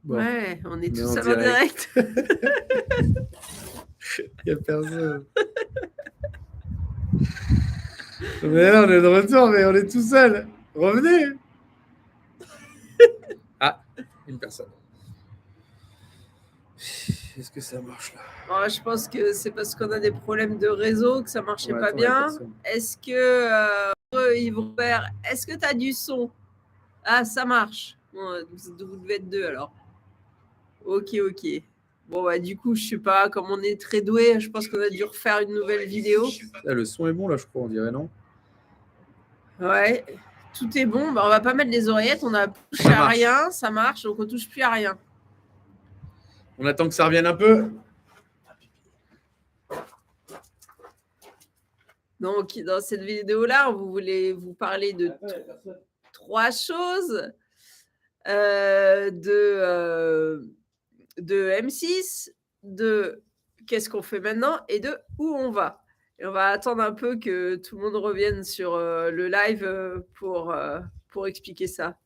Bon, Ouais, on est on est tous en en direct. Il n'y a personne. Mais là, on est de retour, mais on est tout seul. Revenez. Ah, une personne. Est-ce que ça marche là? Oh, je pense que c'est parce qu'on a des problèmes de réseau que ça marchait Ouais, pas attends, il y a bien. personne. Est-ce que Yves Robert, est-ce que tu as du son? Ah, ça marche. Bon, vous devez être deux alors. Ok. Bon, bah, du coup, je sais pas, comme on est très doué, je pense qu'on a dû refaire une nouvelle vidéo. Ah, le son est bon là, je crois, on dirait, non? Ouais, tout est bon. Bah, on va pas mettre les oreillettes, on a touché à rien, ça marche, donc on touche plus à rien. On attend que ça revienne un peu. Donc, dans cette vidéo-là, on voulait vous parler de 3 choses. De M6, de qu'est-ce qu'on fait maintenant et de où on va. Et on va attendre un peu que tout le monde revienne sur le live pour expliquer ça.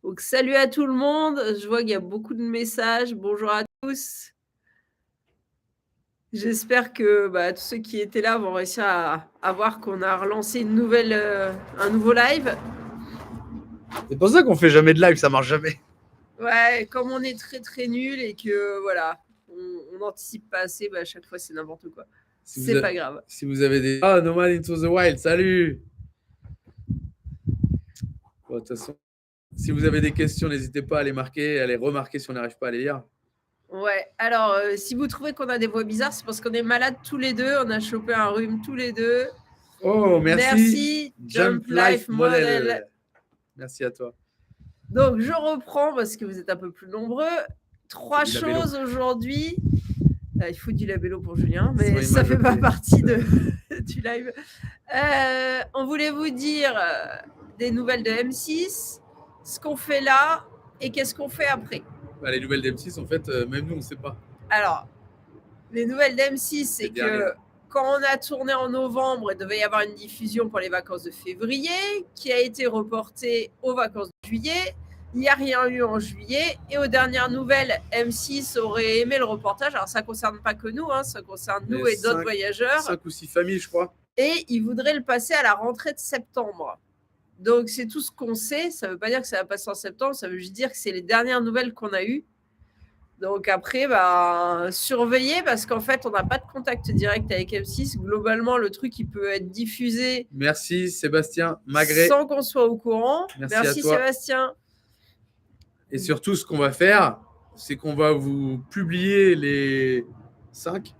Donc, salut à tout le monde. Je vois qu'il y a beaucoup de messages. Bonjour à tous. J'espère que tous ceux qui étaient là vont réussir à voir qu'on a relancé un nouveau live. C'est pour ça qu'on fait jamais de live, ça marche jamais. Ouais, comme on est très très nul et que voilà, on n'anticipe pas assez, à chaque fois c'est n'importe quoi. C'est pas grave. Si vous avez des. Ah, Nomad Into the Wild, salut. Bon, de toute façon, si vous avez des questions, n'hésitez pas à les marquer, à les remarquer si on n'arrive pas à les lire. Ouais, alors si vous trouvez qu'on a des voix bizarres, c'est parce qu'on est malades tous les deux, on a chopé un rhume tous les deux. Oh, merci Jump Life Model. Merci à toi. Donc je reprends parce que vous êtes un peu plus nombreux. 3 choses aujourd'hui. Il faut du labello pour Julien, mais ça ne fait pas partie du live. On voulait vous dire des nouvelles de M6, ce qu'on fait là et qu'est-ce qu'on fait après. Les nouvelles d'M6, en fait, même nous, on ne sait pas. Alors, les nouvelles d'M6, c'est que quand on a tourné en novembre, il devait y avoir une diffusion pour les vacances de février qui a été reportée aux vacances de juillet. Il n'y a rien eu en juillet. Et aux dernières nouvelles, M6 aurait aimé le reportage. Alors, ça ne concerne pas que nous, ça concerne nous et d'autres voyageurs. 5 ou 6 familles, je crois. Et ils voudraient le passer à la rentrée de septembre. Donc, c'est tout ce qu'on sait. Ça ne veut pas dire que ça va passer en septembre. Ça veut juste dire que c'est les dernières nouvelles qu'on a eues. Donc après, surveiller parce qu'en fait, on n'a pas de contact direct avec M6. Globalement, le truc, il peut être diffusé. Merci Sébastien Magré. Sans qu'on soit au courant. Merci à toi. Sébastien. Et surtout, ce qu'on va faire, c'est qu'on va vous publier les 5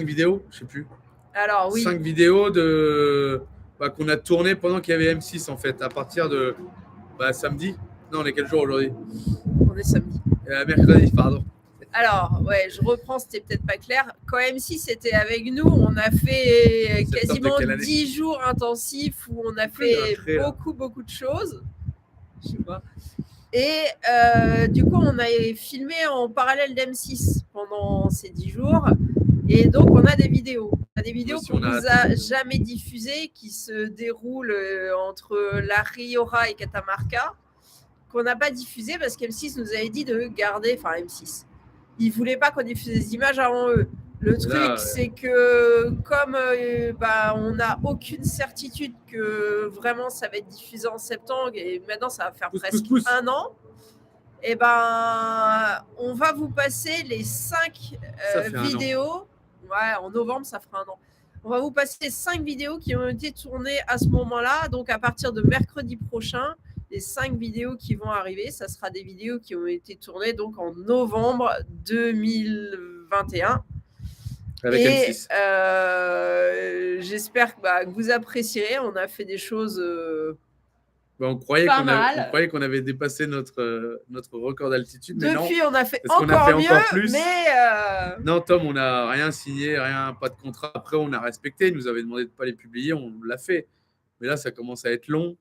vidéos, je ne sais plus. Alors oui. 5 vidéos qu'on a tournées pendant qu'il y avait M6 en fait, à partir de samedi. Non, on est quel jour aujourd'hui? On est samedi. Mercredi, pardon. Alors, ouais, je reprends, c'était peut-être pas clair. Quand M6 était avec nous, on a fait quasiment 10 jours intensifs où on a fait beaucoup de choses. Je sais pas. Et du coup, on a filmé en parallèle d'M6 pendant ces 10 jours. Et donc, on a des vidéos. On a des vidéos qu'on ne vous a jamais diffusées qui se déroulent entre La Rioja et Catamarca, qu'on n'a pas diffusées parce qu'M6 nous avait dit de garder. Enfin, M6. Ils ne voulaient pas qu'on diffuse des images avant eux. Le truc, c'est que comme on n'a aucune certitude que vraiment ça va être diffusé en septembre et maintenant ça va faire presque 1 an, et on va vous passer les 5 vidéos. Ouais, en novembre, ça fera 1 an. On va vous passer 5 vidéos qui ont été tournées à ce moment-là. Donc à partir de mercredi prochain, les 5 vidéos qui vont arriver, ça sera des vidéos qui ont été tournées donc en novembre 2021. Avec M6. J'espère que vous apprécierez. On a fait des choses on croyait qu'on avait dépassé notre record d'altitude. Depuis, on a fait encore mieux. Mais non, Tom, on n'a rien signé, pas de contrat. Après, on a respecté. Il nous avait demandé de ne pas les publier. On l'a fait. Mais là, ça commence à être long.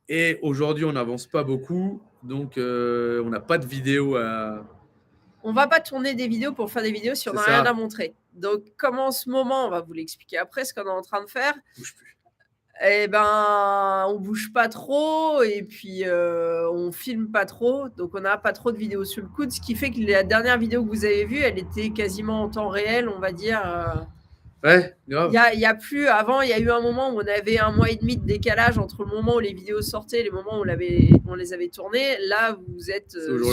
Et aujourd'hui, on n'avance pas beaucoup. Donc, on n'a pas de vidéo à... On ne va pas tourner des vidéos pour faire des vidéos si on n'a rien à montrer. Donc, comme en ce moment, on va vous l'expliquer après ce qu'on est en train de faire. Bouge plus. Eh ben, on bouge pas trop et puis on filme pas trop, donc on n'a pas trop de vidéos sur le coude, ce qui fait que la dernière vidéo que vous avez vue, elle était quasiment en temps réel, on va dire. Ouais, grave. Il y a plus. Avant, il y a eu un moment où on avait 1 mois et demi de décalage entre le moment où les vidéos sortaient et le moment où on les avait tournées. Là, vous êtes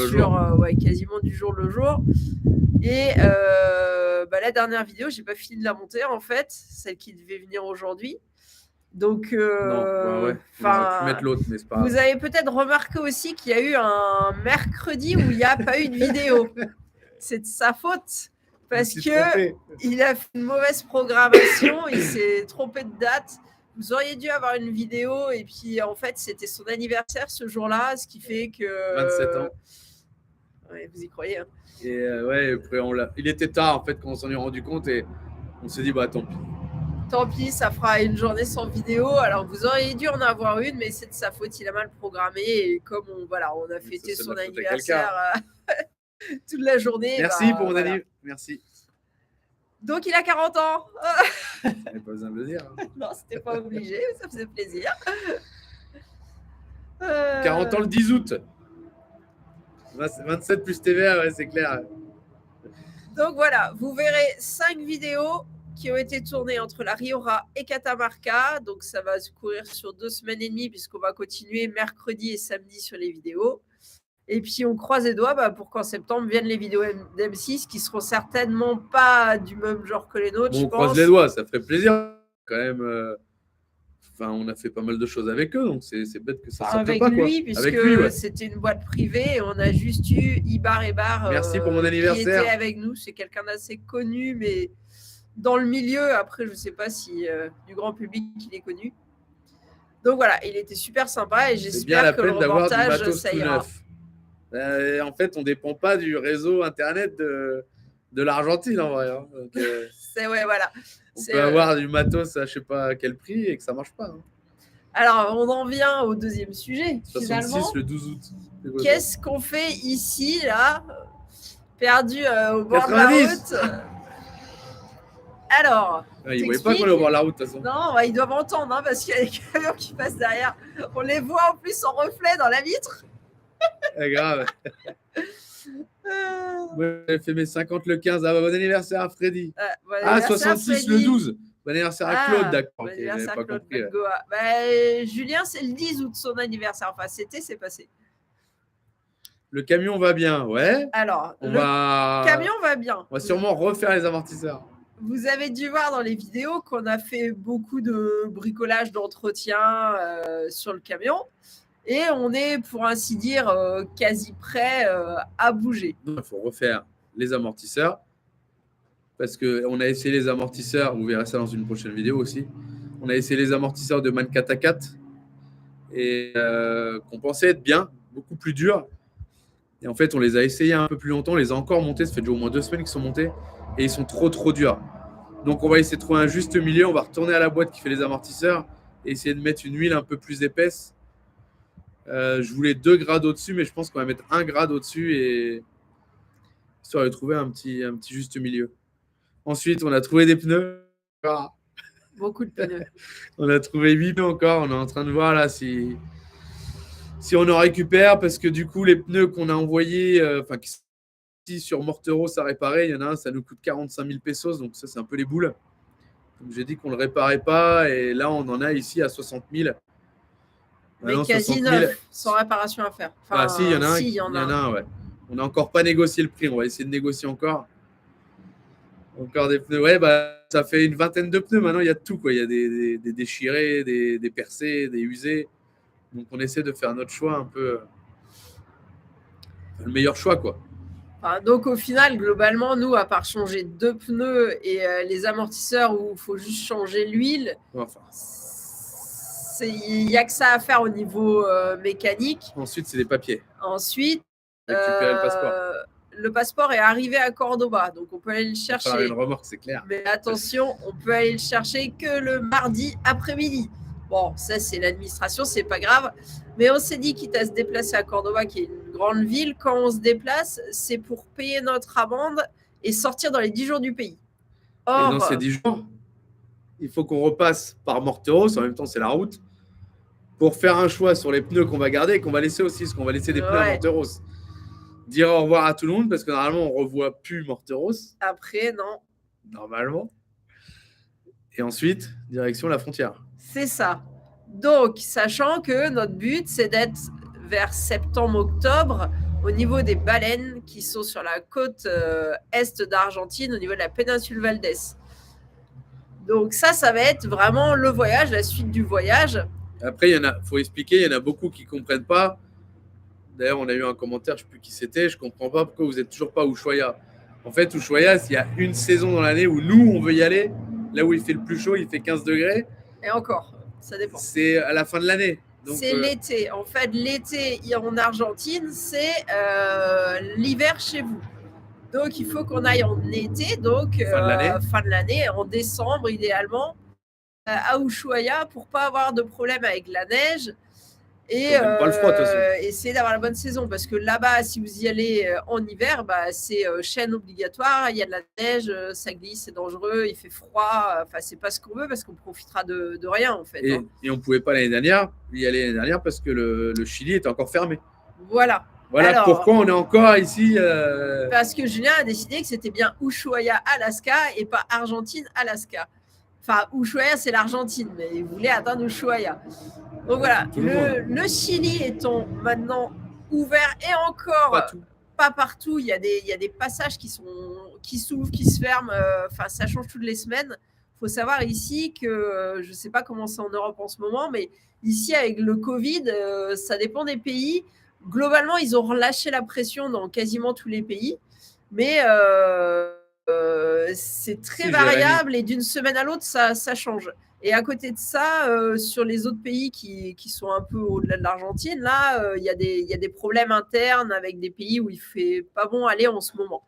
sur quasiment du jour le jour. Et la dernière vidéo, j'ai pas fini de la monter en fait, celle qui devait venir aujourd'hui. Donc, on aurait pu mettre l'autre, mais c'est pas grave. Vous avez peut-être remarqué aussi qu'il y a eu un mercredi où il n'y a pas eu de vidéo. C'est de sa faute parce qu'il a fait une mauvaise programmation, il s'est trompé de date. Vous auriez dû avoir une vidéo et puis en fait, c'était son anniversaire ce jour-là, ce qui fait que. 27 ans. Ouais, vous y croyez. Hein. Et après, il était tard en fait quand on s'en est rendu compte et on s'est dit, bah tant pis. Tant pis, ça fera une journée sans vidéo. Alors, vous auriez dû en avoir une, mais c'est de sa faute, il a mal programmé. Et comme on a fêté son anniversaire toute la journée. Merci pour mon anniversaire. Merci. Donc, il a 40 ans. Il n'y avait pas besoin de le dire. Hein. Non, c'était pas obligé, ça faisait plaisir. 40 ans le 10 août. 27 plus TVA, ouais, c'est clair. Donc, voilà, vous verrez 5 vidéos qui ont été tournés entre la Riora et Catamarca. Donc, ça va se courir sur 2 semaines et demie puisqu'on va continuer mercredi et samedi sur les vidéos. Et puis, on croise les doigts pour qu'en septembre viennent les vidéos d'M6 qui seront certainement pas du même genre que les nôtres, on croise les doigts, ça ferait plaisir quand même. On a fait pas mal de choses avec eux, donc c'est bête que ça sorte avec pas. Lui, puisque avec lui, c'était une boîte privée et on a juste eu Ibar et Bar. Merci pour mon anniversaire. Qui était avec nous. C'est quelqu'un d'assez connu, mais dans le milieu, après, je ne sais pas si du grand public il est connu. Donc voilà, il était super sympa et j'espère que le reportage, ça ira. En fait, on ne dépend pas du réseau Internet de l'Argentine, en vrai. Hein. Donc, voilà. On peut avoir du matos à je ne sais pas à quel prix et que ça ne marche pas. Hein. Alors, on en vient au deuxième sujet. 66 finalement. Le 12 août. Qu'est-ce qu'on fait ici, là, perdu au bord 90. De la route Alors, ils ne voyaient pas qu'on est au bord de la route, de toute façon. Non, ils doivent entendre, hein, parce qu'il y a des camions qui passent derrière. On les voit en plus en reflet dans la vitre. C'est grave. J'ai fait mes 50 le 15. Ah, bon anniversaire à Freddy. Bon 66 Freddy. le 12. Bon anniversaire à Claude, d'accord. Bon anniversaire à Claude. Ouais. Julien, c'est le 10 août son anniversaire. Enfin, c'est passé. Le camion va bien, ouais. Alors, camion va bien. On va sûrement refaire les amortisseurs. Vous avez dû voir dans les vidéos qu'on a fait beaucoup de bricolage d'entretien sur le camion. Et on est, pour ainsi dire, quasi prêt à bouger. Il faut refaire les amortisseurs. Parce qu'on a essayé les amortisseurs, vous verrez ça dans une prochaine vidéo aussi. On a essayé les amortisseurs de MAN 4x4 et qu'on pensait être bien, beaucoup plus durs. Et en fait, on les a essayés un peu plus longtemps, on les a encore montés. Ça fait déjà au moins 2 semaines qu'ils sont montés et ils sont trop durs. Donc, on va essayer de trouver un juste milieu. On va retourner à la boîte qui fait les amortisseurs et essayer de mettre une huile un peu plus épaisse. Je voulais 2 grades au-dessus, mais je pense qu'on va mettre 1 grade au-dessus et histoire de trouver un petit juste milieu. Ensuite, on a trouvé des pneus. Beaucoup de pneus. On a trouvé 8 pneus encore. On est en train de voir là si on en récupère parce que du coup, les pneus qu'on a envoyés, qui sur Mortero, ça réparait. Il y en a un, ça nous coûte 45 000 pesos. Donc, ça, c'est un peu les boules. Donc, j'ai dit qu'on ne le réparait pas. Et là, on en a ici à 60 000. Mais quasi neuf, sans réparation à faire. Enfin, si, il y en a un, ouais. On n'a encore pas négocié le prix. On va essayer de négocier encore. Encore des pneus. Ouais, ça fait une vingtaine de pneus. Maintenant, il y a tout, quoi. Il y a des déchirés, des percés, des usés. Donc, on essaie de faire notre choix un peu. Le meilleur choix, quoi. Donc, au final, globalement, nous, à part changer 2 pneus et les amortisseurs où il faut juste changer l'huile, il n'y a que ça à faire au niveau mécanique. Ensuite, c'est des papiers. Ensuite, récupérer le passeport. Le passeport est arrivé à Cordoba, donc on peut aller le chercher. Il une remorque, c'est clair. Mais attention, on peut aller le chercher que le mardi après-midi. Bon, ça, c'est l'administration, c'est pas grave. Mais on s'est dit, quitte à se déplacer à Cordoba, qui est une grande ville, quand on se déplace, c'est pour payer notre amende et sortir dans les 10 jours du pays. Or, et dans ces 10 jours, il faut qu'on repasse par Morteros. En même temps, c'est la route. Pour faire un choix sur les pneus qu'on va garder et qu'on va laisser aussi. Parce qu'on va laisser des pneus à Morteros. Dire au revoir à tout le monde parce que normalement, on ne revoit plus Morteros. Après, non. Normalement. Et ensuite, direction la frontière. C'est ça. Donc, sachant que notre but, c'est d'être vers septembre-octobre au niveau des baleines qui sont sur la côte est d'Argentine, au niveau de la péninsule Valdés. Donc ça va être vraiment le voyage, la suite du voyage. Après, il faut expliquer, il y en a beaucoup qui ne comprennent pas. D'ailleurs, on a eu un commentaire, je ne sais plus qui c'était, je ne comprends pas pourquoi vous n'êtes toujours pas à Ushuaia. En fait, Ushuaia, il y a une saison dans l'année où nous, on veut y aller, là où il fait le plus chaud, il fait 15 degrés. Et encore, ça dépend. C'est à la fin de l'année. C'est l'été. En fait, l'été en Argentine, c'est l'hiver chez vous. Donc, il faut qu'on aille en été, donc fin de l'année, en décembre idéalement, à Ushuaia pour pas avoir de problème avec la neige et essayer d'avoir la bonne saison. Parce que là-bas, si vous y allez en hiver, c'est chaîne obligatoire, il y a de la neige, ça glisse, c'est dangereux, il fait froid. Enfin, c'est pas ce qu'on veut parce qu'on profitera de rien en fait. Et on pouvait pas y aller l'année dernière parce que le Chili était encore fermé. Voilà. Alors, pourquoi on est encore ici Parce que Julien a décidé que c'était bien Ushuaia, Alaska et pas Argentine, Alaska. Enfin, Ushuaia, c'est l'Argentine, mais il voulait atteindre Ushuaia. Donc voilà, le Chili étant maintenant ouvert et encore pas partout, il y a des passages qui s'ouvrent, qui se ferment, enfin ça change toutes les semaines. Il faut savoir ici que, je ne sais pas comment c'est en Europe en ce moment, mais ici avec le Covid, ça dépend des pays. Globalement, ils ont relâché la pression dans quasiment tous les pays, mais c'est très variable et d'une semaine à l'autre, ça change. Et à côté de ça, sur les autres pays qui sont un peu au-delà de l'Argentine, là, il y a des problèmes internes avec des pays où il ne fait pas bon aller en ce moment.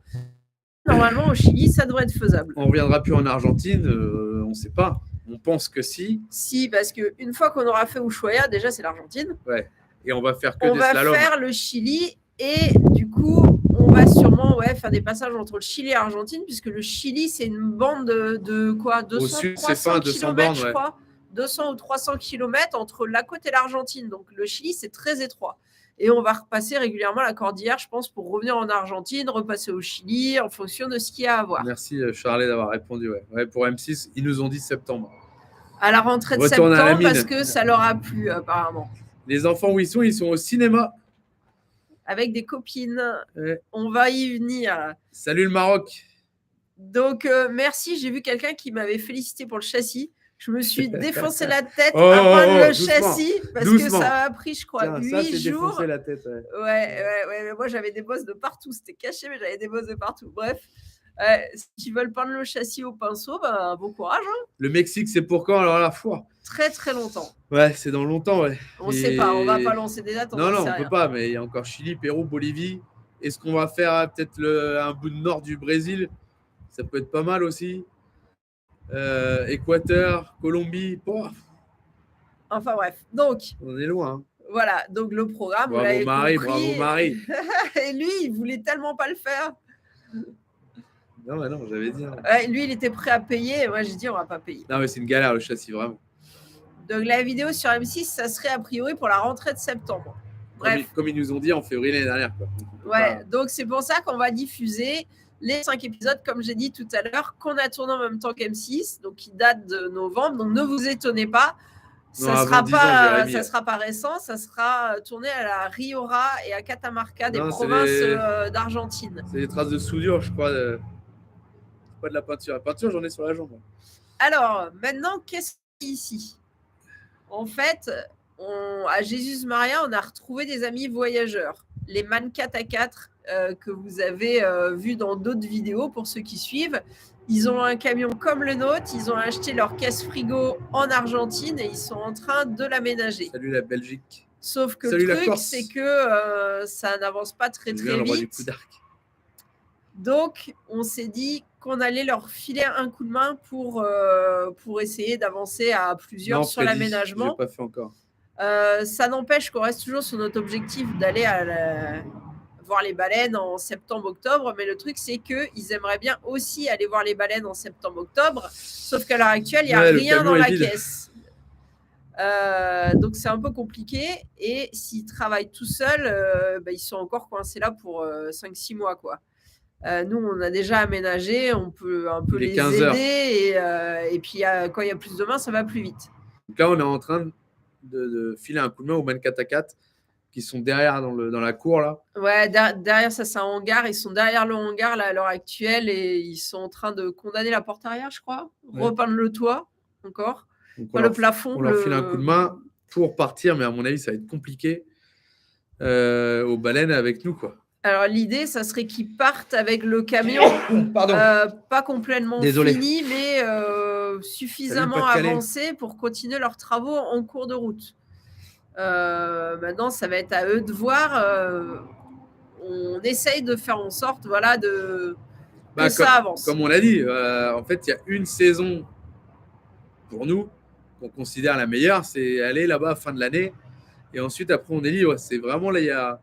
Normalement, au Chili, ça devrait être faisable. On ne reviendra plus en Argentine, on ne sait pas. On pense que si. Si, parce qu'une fois qu'on aura fait Ushuaia, déjà, c'est l'Argentine. Ouais. Et on va faire que des slaloms. On va faire le Chili et du coup, on va sûrement faire des passages entre le Chili et l'Argentine, puisque le Chili, c'est une bande de quoi 200, au sud, 300 200 bornes, je crois. 200 ou 300 km entre la côte et l'Argentine. Donc, le Chili, c'est très étroit. Et on va repasser régulièrement la cordillère, je pense, pour revenir en Argentine, repasser au Chili, en fonction de ce qu'il y a à voir. Merci, Charlie, d'avoir répondu. Ouais, pour M6, ils nous ont dit septembre. À la rentrée de septembre, parce que ça leur a plu, apparemment. Les enfants où ils sont au cinéma. Avec des copines. Ouais. On va y venir. Salut le Maroc. Donc, merci. J'ai vu quelqu'un qui m'avait félicité pour le châssis. Je me suis défoncé la tête à prendre le châssis parce que ça m'a pris, je crois, 8 jours. Défoncé la tête, ouais. Mais moi, j'avais des bosses de partout. C'était caché, mais j'avais des bosses de partout. Bref, si tu veux peindre le châssis au pinceau, bon courage. Hein. Le Mexique, c'est pour quand alors la foi? Très, très longtemps. Ouais, c'est dans longtemps, ouais. On ne sait pas. On ne va pas lancer des dates. Non, on ne peut pas. Mais il y a encore Chili, Pérou, Bolivie. Est-ce qu'on va faire peut-être un bout de nord du Brésil? Ça peut être pas mal aussi. Équateur, Colombie. Enfin bref, donc. On est loin. Hein. Voilà, donc le programme. Bravo Marie. Et lui, il voulait tellement pas le faire. Non, j'avais dit. Lui, il était prêt à payer. Et moi, j'ai dit, on va pas payer. Non, mais c'est une galère le châssis, vraiment. Donc la vidéo sur M6, ça serait a priori pour la rentrée de septembre. Bref. Comme ils nous ont dit en février l'année dernière. Ouais, donc c'est pour ça qu'on va diffuser les 5 épisodes, comme j'ai dit tout à l'heure, qu'on a tourné en même temps qu'M6, donc qui datent de novembre. Donc ne vous étonnez pas, ça ne sera pas récent, ça sera tourné à la Riora et à Catamarca, des provinces d'Argentine. C'est des traces de soudure, je crois. C'est pas de la peinture. La peinture, j'en ai sur la jambe. Alors, maintenant, qu'est-ce qu'il y a ici? En fait, à Jésus Maria, on a retrouvé des amis voyageurs. Les Man 4x4 que vous avez vus dans d'autres vidéos, pour ceux qui suivent. Ils ont un camion comme le nôtre, ils ont acheté leur caisse frigo en Argentine et ils sont en train de l'aménager. Salut la Belgique. Sauf que le truc, c'est que ça n'avance pas très vite. Donc, on s'est dit qu'on allait leur filer un coup de main pour essayer d'avancer à plusieurs sur l'aménagement. Je n'ai pas fait encore. Ça n'empêche qu'on reste toujours sur notre objectif d'aller voir les baleines en septembre-octobre, mais le truc, c'est qu'ils aimeraient bien aussi aller voir les baleines en septembre-octobre, sauf qu'à l'heure actuelle, il n'y a rien dans la caisse. Donc c'est un peu compliqué, et s'ils travaillent tout seuls, ils sont encore coincés là pour 5-6 mois, quoi. Nous, on a déjà aménagé, on peut un peu les aider, et puis quand il y a plus de mains, ça va plus vite. Donc là, on est en train de filer un coup de main aux Man4x4 qui sont derrière dans la cour là. Ouais, derrière ça, c'est un hangar. Ils sont derrière le hangar là, à l'heure actuelle, et ils sont en train de condamner la porte arrière, je crois. Repeindre le toit encore. Le plafond. On leur file un coup de main pour partir, mais à mon avis, ça va être compliqué aux baleines avec nous, quoi. Alors l'idée, ça serait qu'ils partent avec le camion, pas complètement fini, mais suffisamment avancé pour continuer leurs travaux en cours de route. Maintenant, ça va être à eux de voir. On essaye de faire en sorte, voilà, que ça avance. Comme on l'a dit, en fait, il y a une saison pour nous qu'on considère la meilleure, c'est aller là-bas à fin de l'année, et ensuite après on est libre. C'est vraiment là, il y a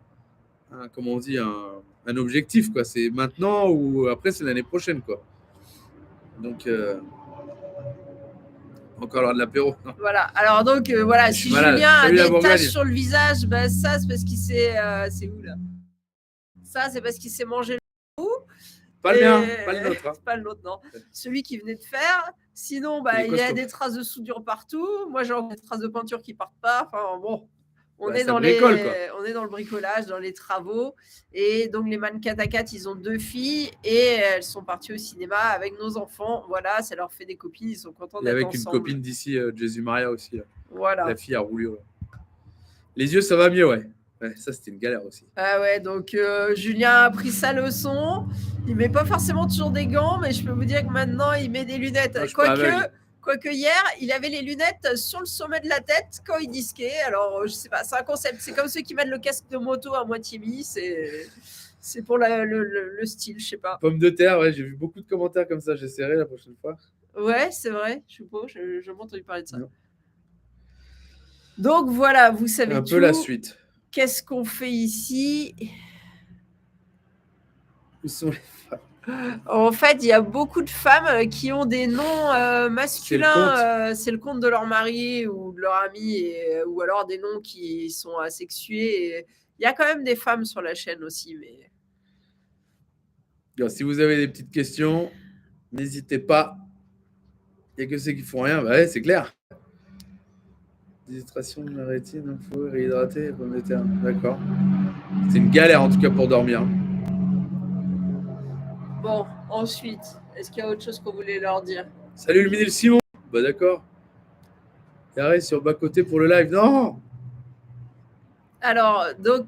comment on dit, un objectif, quoi. C'est maintenant ou après c'est l'année prochaine, quoi. Donc encore l'heure de l'apéro. Voilà. Alors donc voilà, si Julien a des taches sur le visage, ça c'est parce qu'il s'est c'est où là? Ça c'est parce qu'il s'est mangé le coup. Pas le mien, pas le nôtre. Pas le nôtre, non. Celui qui venait de faire. Sinon, il y a des traces de soudure partout. Moi, j'ai des traces de peinture qui partent pas. Enfin bon, on est dans le bricolage, dans les travaux. Et donc les Man4x4, ils ont 2 filles et elles sont parties au cinéma avec nos enfants. Voilà, ça leur fait des copines. Ils sont contents d'être ensemble. Et avec une copine d'ici, Jésus Maria aussi. Là. Voilà. La fille a roulé. Ouais. Les yeux, ça va mieux, ouais. Ouais, ça, c'était une galère aussi. Ah ouais, donc Julien a pris sa leçon. Il met pas forcément toujours des gants, mais je peux vous dire que maintenant, il met des lunettes. Quoique hier, il avait les lunettes sur le sommet de la tête quand il disquait. Alors, je sais pas, c'est un concept. C'est comme ceux qui mettent le casque de moto à moitié mis. C'est pour le style, je sais pas. Pomme de terre, ouais, j'ai vu beaucoup de commentaires comme ça. J'essaierai la prochaine fois. Ouais, c'est vrai. Je suppose. Je m'ai entendu parler de ça. Non. Donc voilà, vous savez un peu la suite. Qu'est-ce qu'on fait ici? Où sont les femmes? En fait, il y a beaucoup de femmes qui ont des noms masculins. C'est le compte de leur mari ou de leur ami, ou alors des noms qui sont asexués. Il y a quand même des femmes sur la chaîne aussi. Mais... Alors, si vous avez des petites questions, n'hésitez pas. Il y a que ceux qui font rien. Bah ouais, c'est clair. Déshydratation de la rétine, il faut réhydrater, pommes de terre. D'accord. C'est une galère en tout cas pour dormir. Bon, ensuite, est-ce qu'il y a autre chose qu'on voulait leur dire? Salut le Minil Simon. Bah d'accord. Carré sur bas-côté pour le live. Non. Alors, donc,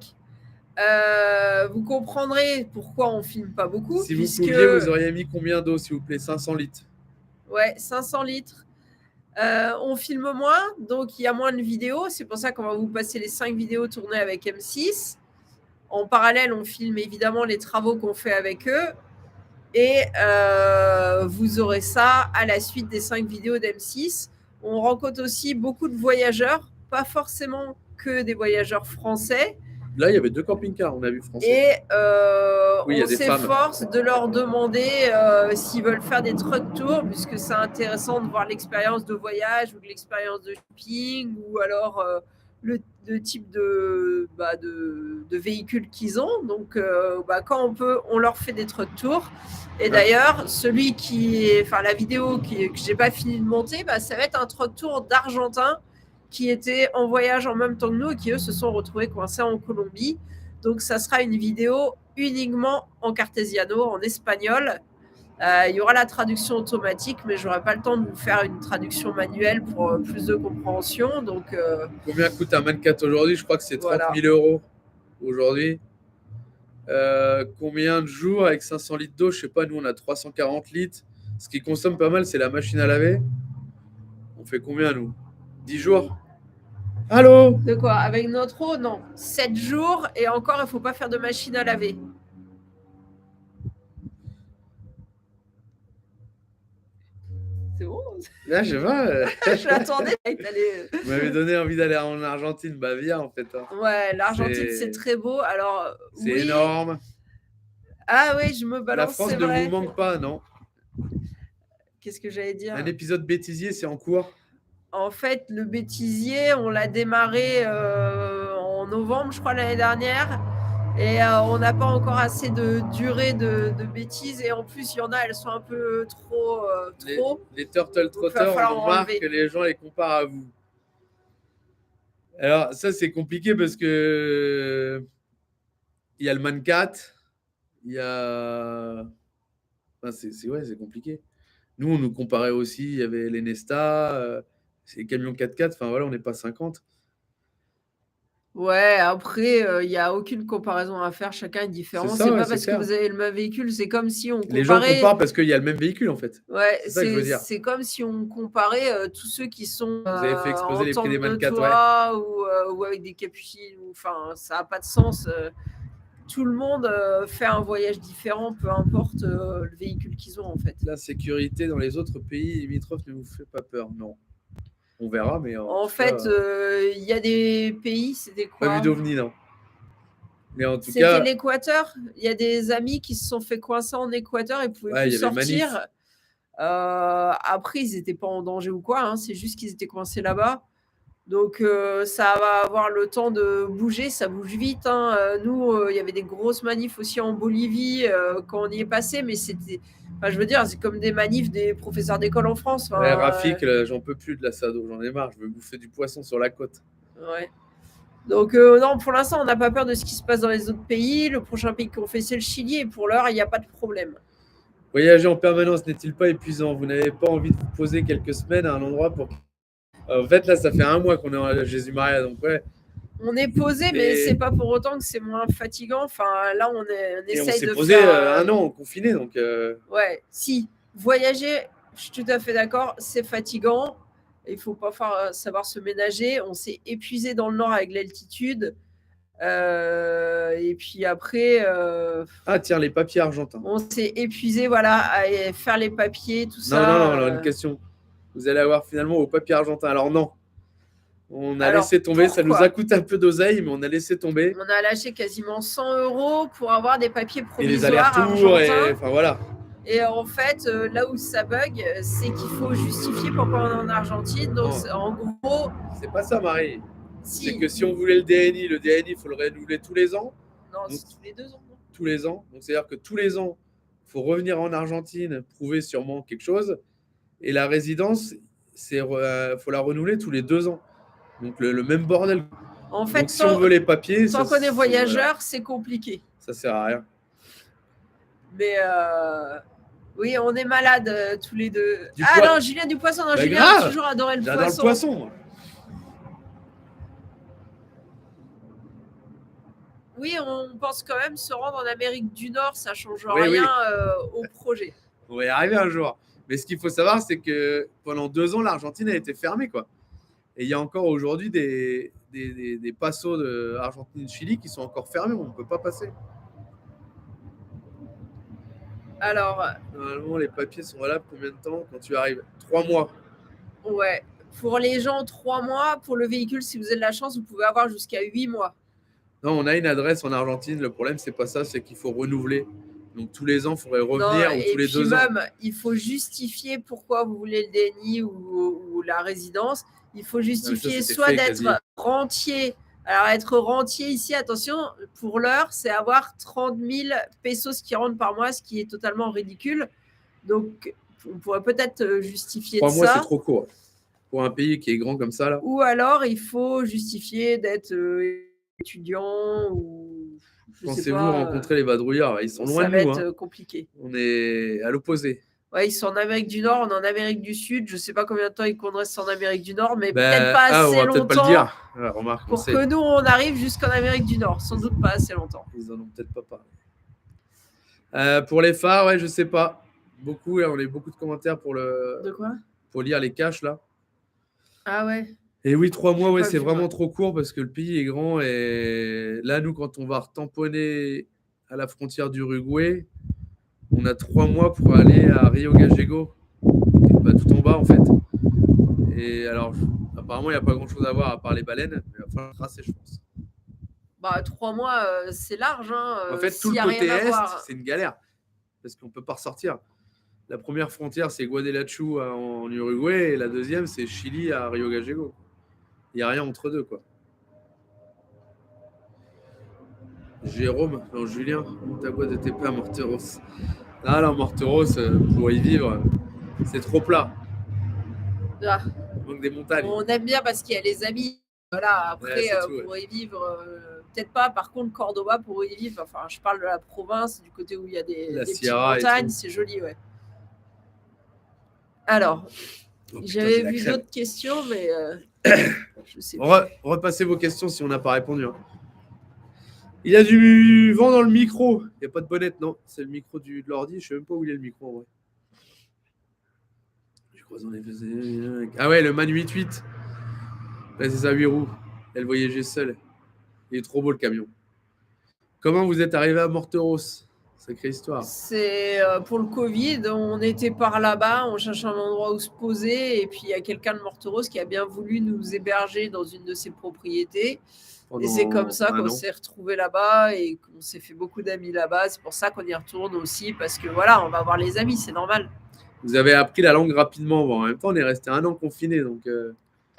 vous comprendrez pourquoi on filme pas beaucoup. Si vous pouviez, vous auriez mis combien d'eau, s'il vous plaît? 500 litres. Ouais, 500 litres. On filme moins, donc il y a moins de vidéos. C'est pour ça qu'on va vous passer les 5 vidéos tournées avec M6. En parallèle, on filme évidemment les travaux qu'on fait avec eux. Et vous aurez ça à la suite des 5 vidéos d'M6. On rencontre aussi beaucoup de voyageurs, pas forcément que des voyageurs français. Là, il y avait 2 camping-cars, on a vu français. Et on s'efforce de leur demander s'ils veulent faire des truck tours, puisque c'est intéressant de voir l'expérience de voyage ou de l'expérience de shopping, ou alors le type de véhicule qu'ils ont. Donc, quand on peut, on leur fait des truck tours. Et d'ailleurs, la vidéo que j'ai pas fini de monter, ça va être un truck tour d'Argentins qui étaient en voyage en même temps que nous et qui, eux, se sont retrouvés coincés en Colombie. Donc, ça sera une vidéo uniquement en cartesiano, en espagnol. Il y aura la traduction automatique, mais je n'aurai pas le temps de vous faire une traduction manuelle pour plus de compréhension. Donc, combien coûte un Man4 aujourd'hui? Je crois que c'est 30 000 € aujourd'hui. Combien de jours avec 500 litres d'eau? Je ne sais pas, nous on a 340 litres. Ce qui consomme pas mal, c'est la machine à laver. On fait combien, nous? 10 jours? Allô? De quoi? Avec notre eau? Non. 7 jours, et encore, il ne faut pas faire de machine à laver. c'était bon. Là, je vois. Je l'attendais. Vous m'avez donné envie d'aller en Argentine. Bah, viens, en fait. Hein. Ouais, l'Argentine, c'est très beau. Alors, c'est énorme. Ah oui, je me balance. La France ne vous manque pas, non? Qu'est-ce que j'allais dire? Un épisode bêtisier, c'est en cours? En fait, le bêtisier, on l'a démarré en novembre, je crois, l'année dernière. Et on n'a pas encore assez de durée de bêtises. Et en plus, il y en a, elles sont un peu trop. Les Turtle Trotters, on remarque que les gens les comparent à vous. Alors, ça, c'est compliqué parce que il y a le Mancat, il y a. Enfin, c'est compliqué. Nous, on nous comparait aussi. Il y avait les Nesta, les camions 4x4. Enfin, voilà, on n'est pas 50. Ouais, après, il n'y a aucune comparaison à faire. Chacun est différent. C'est pas parce que vous avez le même véhicule. C'est comme si on comparait. Les gens comparent parce qu'il y a le même véhicule, en fait. Ouais, c'est ça que je veux dire. C'est comme si on comparait tous ceux qui sont. Vous avez fait exploser les prix des Mancat, ou avec des capucines. Enfin, ça n'a pas de sens. Tout le monde fait un voyage différent, peu importe le véhicule qu'ils ont, en fait. La sécurité dans les autres pays limitrophes ne vous fait pas peur? Non. On verra, mais en fait, il y a des pays, c'était quoi? Pas vu d'OVNI, non. Mais en tout cas, c'était l'Équateur. Il y a des amis qui se sont fait coincer en Équateur et pouvaient plus sortir. Après, ils n'étaient pas en danger ou quoi. Hein, c'est juste qu'ils étaient coincés là-bas. Donc, ça va avoir le temps de bouger. Ça bouge vite. Hein. Nous, il y avait des grosses manifs aussi en Bolivie quand on y est passé, mais c'était. Enfin, je veux dire, c'est comme des manifs des professeurs d'école en France. Enfin, ouais, Rafik, j'en peux plus de la SADO. J'en ai marre. Je veux bouffer du poisson sur la côte. Ouais. Donc, non, pour l'instant, on n'a pas peur de ce qui se passe dans les autres pays. Le prochain pays qu'on fait, c'est le Chili. Et pour l'heure, il n'y a pas de problème. Voyager en permanence n'est-il pas épuisant? Vous n'avez pas envie de vous poser quelques semaines à un endroit pour. En fait, là, ça fait un mois qu'on est à Jésus-Maria, donc ouais. On est posé, mais c'est pas pour autant que c'est moins fatigant. Enfin, là, on essaye de faire. On s'est posé un an confiné, donc. Ouais, si. Voyager, je suis tout à fait d'accord, c'est fatigant. Il faut pas savoir se ménager. On s'est épuisé dans le nord avec l'altitude. Et puis après. Ah, tiens, les papiers argentins. On s'est épuisé, voilà, à faire les papiers, tout ça. Non, alors une question. Vous allez avoir finalement vos papiers argentins. Alors non. On a laissé tomber. Ça nous a coûté un peu d'oseille, mais on a laissé tomber. On a lâché quasiment 100 € pour avoir des papiers provisoires. Et les allers-retours, enfin voilà. Et en fait, là où ça bug, c'est qu'il faut justifier pourquoi on est en Argentine. Donc, en gros. C'est pas ça, Marie. Si. C'est que si on voulait le DNI, il faut le renouveler tous les ans. Non, c'est tous les 2 ans. Non. Tous les ans. Donc, c'est-à-dire que tous les ans, il faut revenir en Argentine, prouver sûrement quelque chose. Et la résidence, faut la renouveler tous les 2 ans. Donc, le même bordel. En fait, donc, si on veut les papiers. Tant qu'on est voyageur, c'est compliqué. Ça sert à rien. Mais oui, on est malades tous les deux. Non, Julien du poisson. Non, Julien a toujours adoré le poisson. J'adore le poisson. Oui, on pense quand même se rendre en Amérique du Nord. Ça ne change rien au projet. On va y arriver un jour. Mais ce qu'il faut savoir, c'est que pendant 2 ans, l'Argentine a été fermée, quoi. Et il y a encore aujourd'hui des passos d'Argentine-Chili qui sont encore fermés. On ne peut pas passer. Alors. Normalement, les papiers sont valables combien de temps quand tu arrives? 3 mois. Ouais. Pour les gens, 3 mois. Pour le véhicule, si vous avez de la chance, vous pouvez avoir jusqu'à 8 mois. Non, on a une adresse en Argentine. Le problème, c'est pas ça, c'est qu'il faut renouveler. Donc, tous les ans, il faudrait revenir ou tous les 2 ans. Et puis même, il faut justifier pourquoi vous voulez le DNI ou la résidence. Il faut justifier soit d'être rentier. Alors, être rentier ici, attention, pour l'heure, c'est avoir 30 000 pesos qui rentrent par mois, ce qui est totalement ridicule. Donc, on pourrait peut-être justifier 3 de mois, ça. C'est trop court. Pour un pays qui est grand comme ça, là. Ou alors, il faut justifier d'être étudiant ou... Pensez-vous rencontrer les vadrouillards? Ils sont loin de nous. Ça va être compliqué. On est à l'opposé. Ouais, ils sont en Amérique du Nord, on est en Amérique du Sud. Je ne sais pas combien de temps ils comptent rester en Amérique du Nord, mais peut-être pas assez longtemps. On va peut-être pas le dire. Remarque, pour que nous, on arrive jusqu'en Amérique du Nord. Sans doute pas assez longtemps. Ils en ont peut-être pas parlé. Pour les phares, ouais, je sais pas. Beaucoup, on a eu beaucoup de commentaires pour le. De quoi? Pour lire les caches, là. Ah ouais. Et oui, 3 mois, ouais, c'est vraiment trop court parce que le pays est grand. Et là, nous, quand on va retamponner à la frontière d'Uruguay, on a 3 mois pour aller à Rio Gallego. tout en bas en fait. Et alors, apparemment, il n'y a pas grand-chose à voir à part les baleines, mais il va falloir tracer, je pense. 3 mois, c'est large. En fait, tout le côté est, c'est une galère, parce qu'on ne peut pas ressortir. La première frontière, c'est Guadalajara en Uruguay, et la deuxième, c'est Chili à Rio Gallegos. Il n'y a rien entre deux, quoi. Jérôme, non, Julien, ta boîte de TP à Morteros. Ah là, Morteros, pour y vivre, c'est trop plat. Ah. Il manque des montagnes. On aime bien parce qu'il y a les amis. Voilà, après, pour y vivre, peut-être pas. Par contre, Cordoba, pour y vivre, enfin, je parle de la province, du côté où il y a des petites montagnes, c'est joli, ouais. Alors, j'avais vu d'autres questions, mais je sais pas. Repassez vos questions si on n'a pas répondu. Hein. Il y a du vent dans le micro. Il n'y a pas de bonnette, non. C'est le micro de l'ordi. Je ne sais même pas où il est le micro, en vrai. Je crois qu'on est... Ah ouais, le Man 8.8. Là, c'est ça, 8 roues. Elle voyageait seule. Il est trop beau, le camion. Comment vous êtes arrivé à Morteros? Sacrée histoire. C'est pour le Covid, on était par là-bas, on cherchait un endroit où se poser, et puis il y a quelqu'un de Morteros qui a bien voulu nous héberger dans une de ses propriétés. Et c'est comme ça qu'on s'est retrouvés là-bas et qu'on s'est fait beaucoup d'amis là-bas. C'est pour ça qu'on y retourne aussi, parce que voilà, on va voir les amis, c'est normal. Vous avez appris la langue rapidement. Bon, en même temps, on est resté 1 an confiné, donc...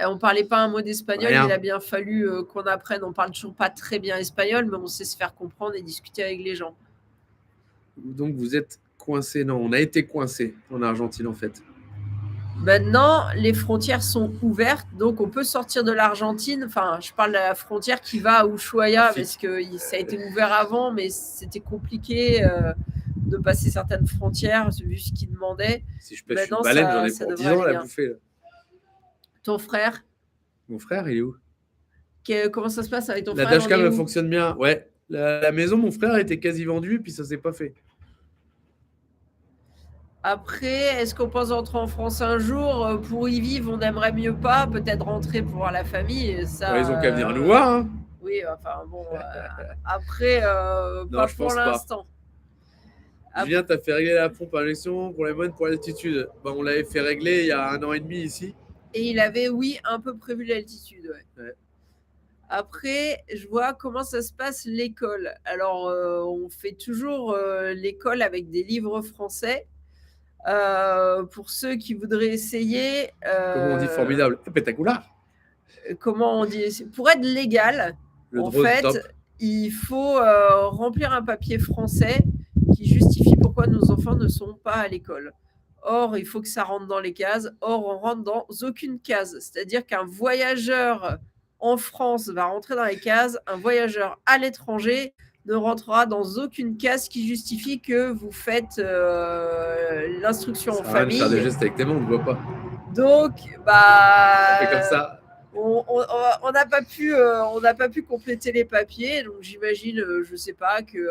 On ne parlait pas un mot d'espagnol, il a bien fallu qu'on apprenne. On ne parle toujours pas très bien espagnol, mais on sait se faire comprendre et discuter avec les gens. Donc vous êtes coincé. Non, on a été coincé en Argentine en fait. Maintenant, les frontières sont ouvertes, donc on peut sortir de l'Argentine. Enfin, je parle de la frontière qui va à Ushuaia, parce que ça a été ouvert avant, mais c'était compliqué de passer certaines frontières, vu ce qu'ils demandaient. Si je pêche une baleine, j'en ai pour 10 ans à la bouffer. Là. Ton frère? Mon frère, il est où? Comment ça se passe avec ton frère? La dashcam, elle fonctionne bien. Ouais. La maison, mon frère était quasi vendue, puis ça s'est pas fait. Après, est-ce qu'on pense rentrer en France un jour? Pour y vivre, on aimerait mieux pas. Peut-être rentrer pour voir la famille. Ça, ils ont qu'à venir nous voir. Hein. Oui, enfin bon. Après, non, pas pour l'instant. Julien, t'as fait régler la pompe à injection pour les moines pour l'altitude. On l'avait fait régler il y a 1 an et demi ici. Et il avait, oui, un peu prévu l'altitude. Ouais. Après, je vois comment ça se passe l'école. Alors, on fait toujours l'école avec des livres français. Pour ceux qui voudraient essayer. Comment on dit formidable? Pétacoula. Comment on dit? Pour être légal, en fait, il faut remplir un papier français qui justifie pourquoi nos enfants ne sont pas à l'école. Or, il faut que ça rentre dans les cases. Or, on rentre dans aucune case. C'est-à-dire qu'un voyageur en France va rentrer dans les cases. Un voyageur à l'étranger ne rentrera dans aucune case qui justifie que vous faites l'instruction en famille. Ça faire des gestes avec tes mains, on ne voit pas. Donc, on fait comme ça. On n'a pas pu compléter les papiers, donc j'imagine, je sais pas, qu'ils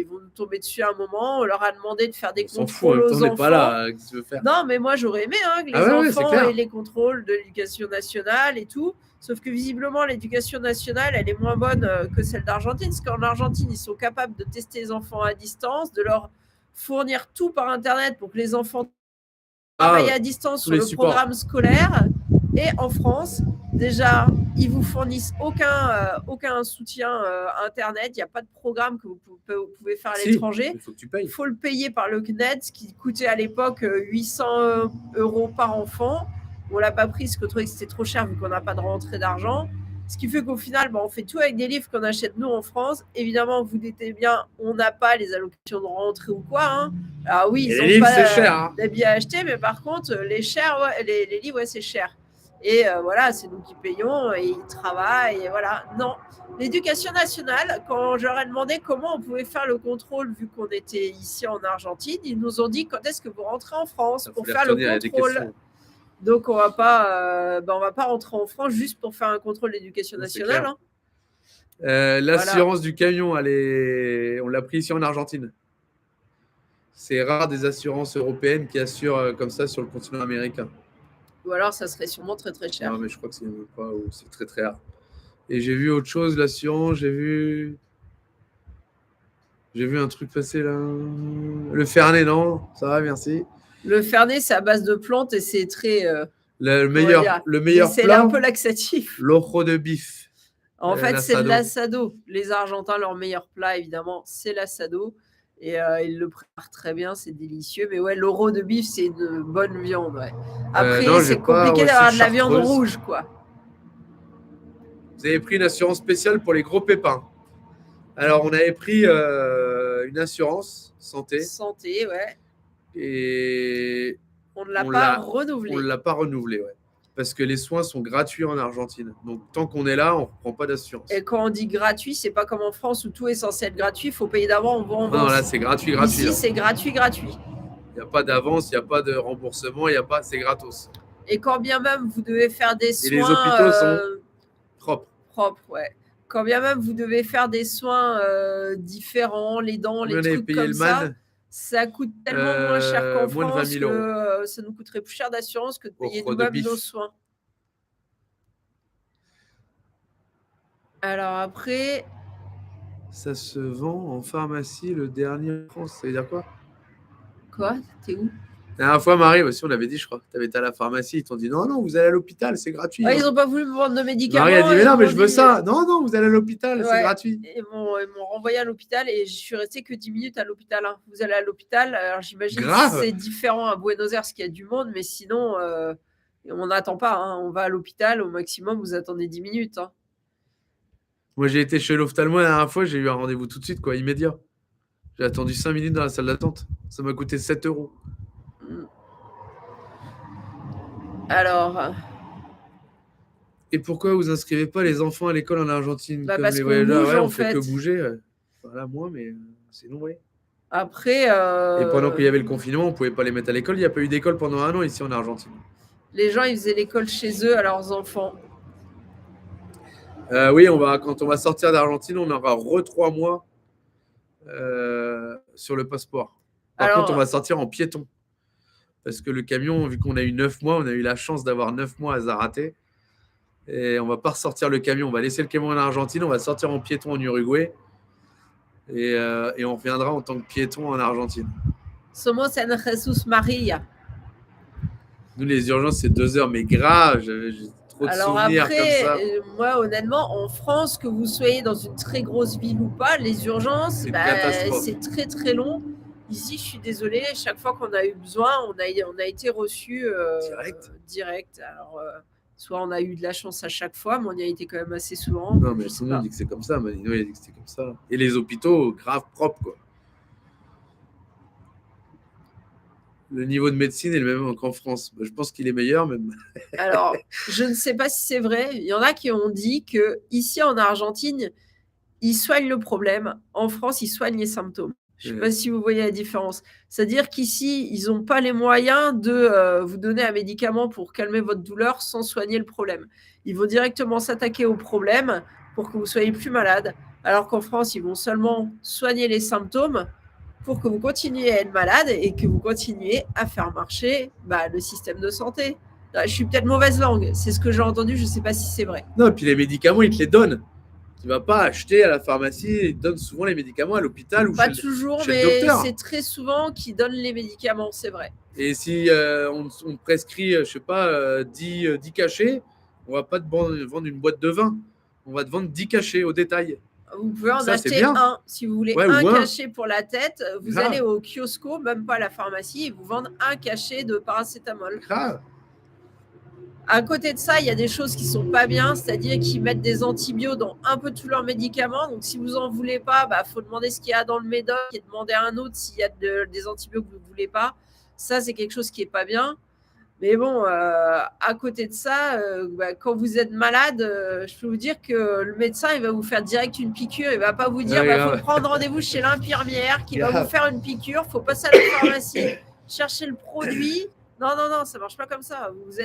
vont nous tomber dessus à un moment. On leur a demandé de faire des contrôles aux enfants. Pas là, qu'est-ce que tu veux faire? Non, mais moi j'aurais aimé que les enfants aient les contrôles de l'éducation nationale et tout. Sauf que visiblement, l'éducation nationale, elle est moins bonne que celle d'Argentine. Parce qu'en Argentine, ils sont capables de tester les enfants à distance, de leur fournir tout par Internet pour que les enfants travaillent à distance sur le programme scolaire. Et en France, déjà, ils vous fournissent aucun soutien Internet. Il n'y a pas de programme que vous pouvez faire à l'étranger. Il faut le payer par le CNED, ce qui coûtait à l'époque 800 € par enfant. On ne l'a pas pris parce qu'on trouvait que c'était trop cher vu qu'on n'a pas de rentrée d'argent. Ce qui fait qu'au final, on fait tout avec des livres qu'on achète nous en France. Évidemment, vous dites bien, on n'a pas les allocations de rentrée ou quoi. Hein. Alors oui, ils n'ont pas des billets à acheter, mais par contre, les livres, c'est cher. Et voilà, c'est nous qui payons et ils travaillent. Et voilà. Non, l'éducation nationale, quand je leur ai demandé comment on pouvait faire le contrôle vu qu'on était ici en Argentine, ils nous ont dit quand est-ce que vous rentrez en France pour faire le contrôle. Donc, on va pas rentrer en France juste pour faire un contrôle d'éducation nationale. Hein. L'assurance du camion, on l'a pris ici en Argentine. C'est rare des assurances européennes qui assurent comme ça sur le continent américain. Ou alors, ça serait sûrement très, très cher. Non, mais je crois que c'est pas, ou c'est très, très rare. Et j'ai vu autre chose, l'assurance, j'ai vu un truc passer là. Le Fernet, non, ça va, merci. Le fernet, c'est à base de plantes et c'est très. Le meilleur c'est plat, un peu laxatif. l'ojo de bif. En fait, c'est l'assado. Les Argentins, leur meilleur plat, évidemment, c'est l'assado. Et ils le préparent très bien, c'est délicieux. Mais ouais, l'oro de bif, c'est une bonne viande. Ouais. Après, c'est compliqué d'avoir de la viande rouge, quoi. Vous avez pris une assurance spéciale pour les gros pépins. Alors, on avait pris une assurance santé. Santé, ouais. Et on ne l'a pas renouvelée. On ne l'a pas renouvelée, ouais. Parce que les soins sont gratuits en Argentine. Donc, tant qu'on est là, on ne reprend pas d'assurance. Et quand on dit gratuit, c'est pas comme en France où tout est censé être gratuit. Il faut payer d'avance, on va en Non, là, c'est gratuit. Ici, c'est gratuit. Il n'y a pas d'avance, il n'y a pas de remboursement, c'est gratos. Et quand bien même vous devez faire des soins... Et les hôpitaux sont propres. Propres, ouais. Quand bien même vous devez faire des soins différents, les dents, les trucs comme ça, ça coûte tellement moins cher qu'en France que ça nous coûterait plus cher d'assurance que de payer nous-mêmes nos soins. Alors après... Ça se vend en pharmacie le dernier en France. Ça veut dire quoi? Quoi? T'es où? La dernière fois, Marie, aussi, on l'avait dit, je crois. Tu avais été à la pharmacie, ils t'ont dit non, vous allez à l'hôpital, c'est gratuit. Ils n'ont pas voulu me vendre de médicaments. Marie a dit mais non, mais je veux ça. Non, vous allez à l'hôpital, c'est gratuit. Ils m'ont renvoyé à l'hôpital et je suis restée que 10 minutes à l'hôpital. Hein. Vous allez à l'hôpital, alors j'imagine que c'est différent à Buenos Aires, qu'il y a du monde, mais sinon, on n'attend pas. Hein. On va à l'hôpital, au maximum, vous attendez 10 minutes. Hein. Moi, j'ai été chez l'ophtalmo la dernière fois, j'ai eu un rendez-vous tout de suite, immédiat. J'ai attendu 5 minutes dans la salle d'attente. Ça m'a coûté 7 €. Alors. Et pourquoi vous inscrivez pas les enfants à l'école en Argentine comme parce les voyageurs? On fait que bouger. Voilà, moi, mais sinon, oui. Après. Et pendant qu'il y avait le confinement, on pouvait pas les mettre à l'école. Il n'y a pas eu d'école pendant 1 an ici en Argentine. Les gens, ils faisaient l'école chez eux à leurs enfants. Oui, quand on va sortir d'Argentine, on aura 3 mois sur le passeport. Par contre, on va sortir en piéton. Parce que le camion, vu qu'on a eu 9 mois, on a eu la chance d'avoir 9 mois à Zárate. Et on va pas ressortir le camion. On va laisser le camion en Argentine, on va sortir en piéton en Uruguay. Et on reviendra en tant que piéton en Argentine. Somos en Jesús María. Nous, les urgences, c'est 2 heures, mais grave. J'ai trop de souvenirs après, comme ça. Moi, honnêtement, en France, que vous soyez dans une très grosse ville ou pas, les urgences, c'est très très long. Ici, je suis désolée, chaque fois qu'on a eu besoin, on a été reçu direct. Alors, soit on a eu de la chance à chaque fois, mais on y a été quand même assez souvent. Non, mais tout le monde dit que c'est comme ça. Manino, il a dit que c'était comme ça. Et les hôpitaux, grave propres, quoi. Le niveau de médecine est le même qu'en France. Je pense qu'il est meilleur, même. Alors, je ne sais pas si c'est vrai. Il y en a qui ont dit qu'ici, en Argentine, ils soignent le problème. En France, ils soignent les symptômes. Je ne sais pas si vous voyez la différence. C'est-à-dire qu'ici, ils n'ont pas les moyens de vous donner un médicament pour calmer votre douleur sans soigner le problème. Ils vont directement s'attaquer au problème pour que vous soyez plus malade. Alors qu'en France, ils vont seulement soigner les symptômes pour que vous continuiez à être malade et que vous continuiez à faire marcher le système de santé. Je suis peut-être mauvaise langue. C'est ce que j'ai entendu. Je ne sais pas si c'est vrai. Non, et puis les médicaments, ils te les donnent. Tu ne vas pas acheter à la pharmacie, ils donnent souvent les médicaments à l'hôpital ou pas toujours, chez le docteur. C'est très souvent qu'ils donnent les médicaments, c'est vrai. Et si on prescrit, je ne sais pas, 10 cachets, on ne va pas te vendre une boîte de vin. On va te vendre 10 cachets au détail. Vous pouvez en acheter un, si vous voulez, un cachet pour la tête. Vous allez au kiosco, même pas à la pharmacie, et vous vendent un cachet de paracétamol. Grave. À côté de ça, il y a des choses qui sont pas bien, c'est-à-dire qu'ils mettent des antibiotiques dans un peu tous leurs médicaments. Donc, si vous en voulez pas, faut demander ce qu'il y a dans le médoc et demander à un autre s'il y a des antibiotiques que vous voulez pas. Ça, c'est quelque chose qui est pas bien. Mais bon, à côté de ça, quand vous êtes malade, je peux vous dire que le médecin, il va vous faire direct une piqûre. Il va pas vous dire, faut prendre rendez-vous chez l'infirmière qui va vous faire une piqûre. Faut passer à la pharmacie, chercher le produit. Non, ça marche pas comme ça. Vous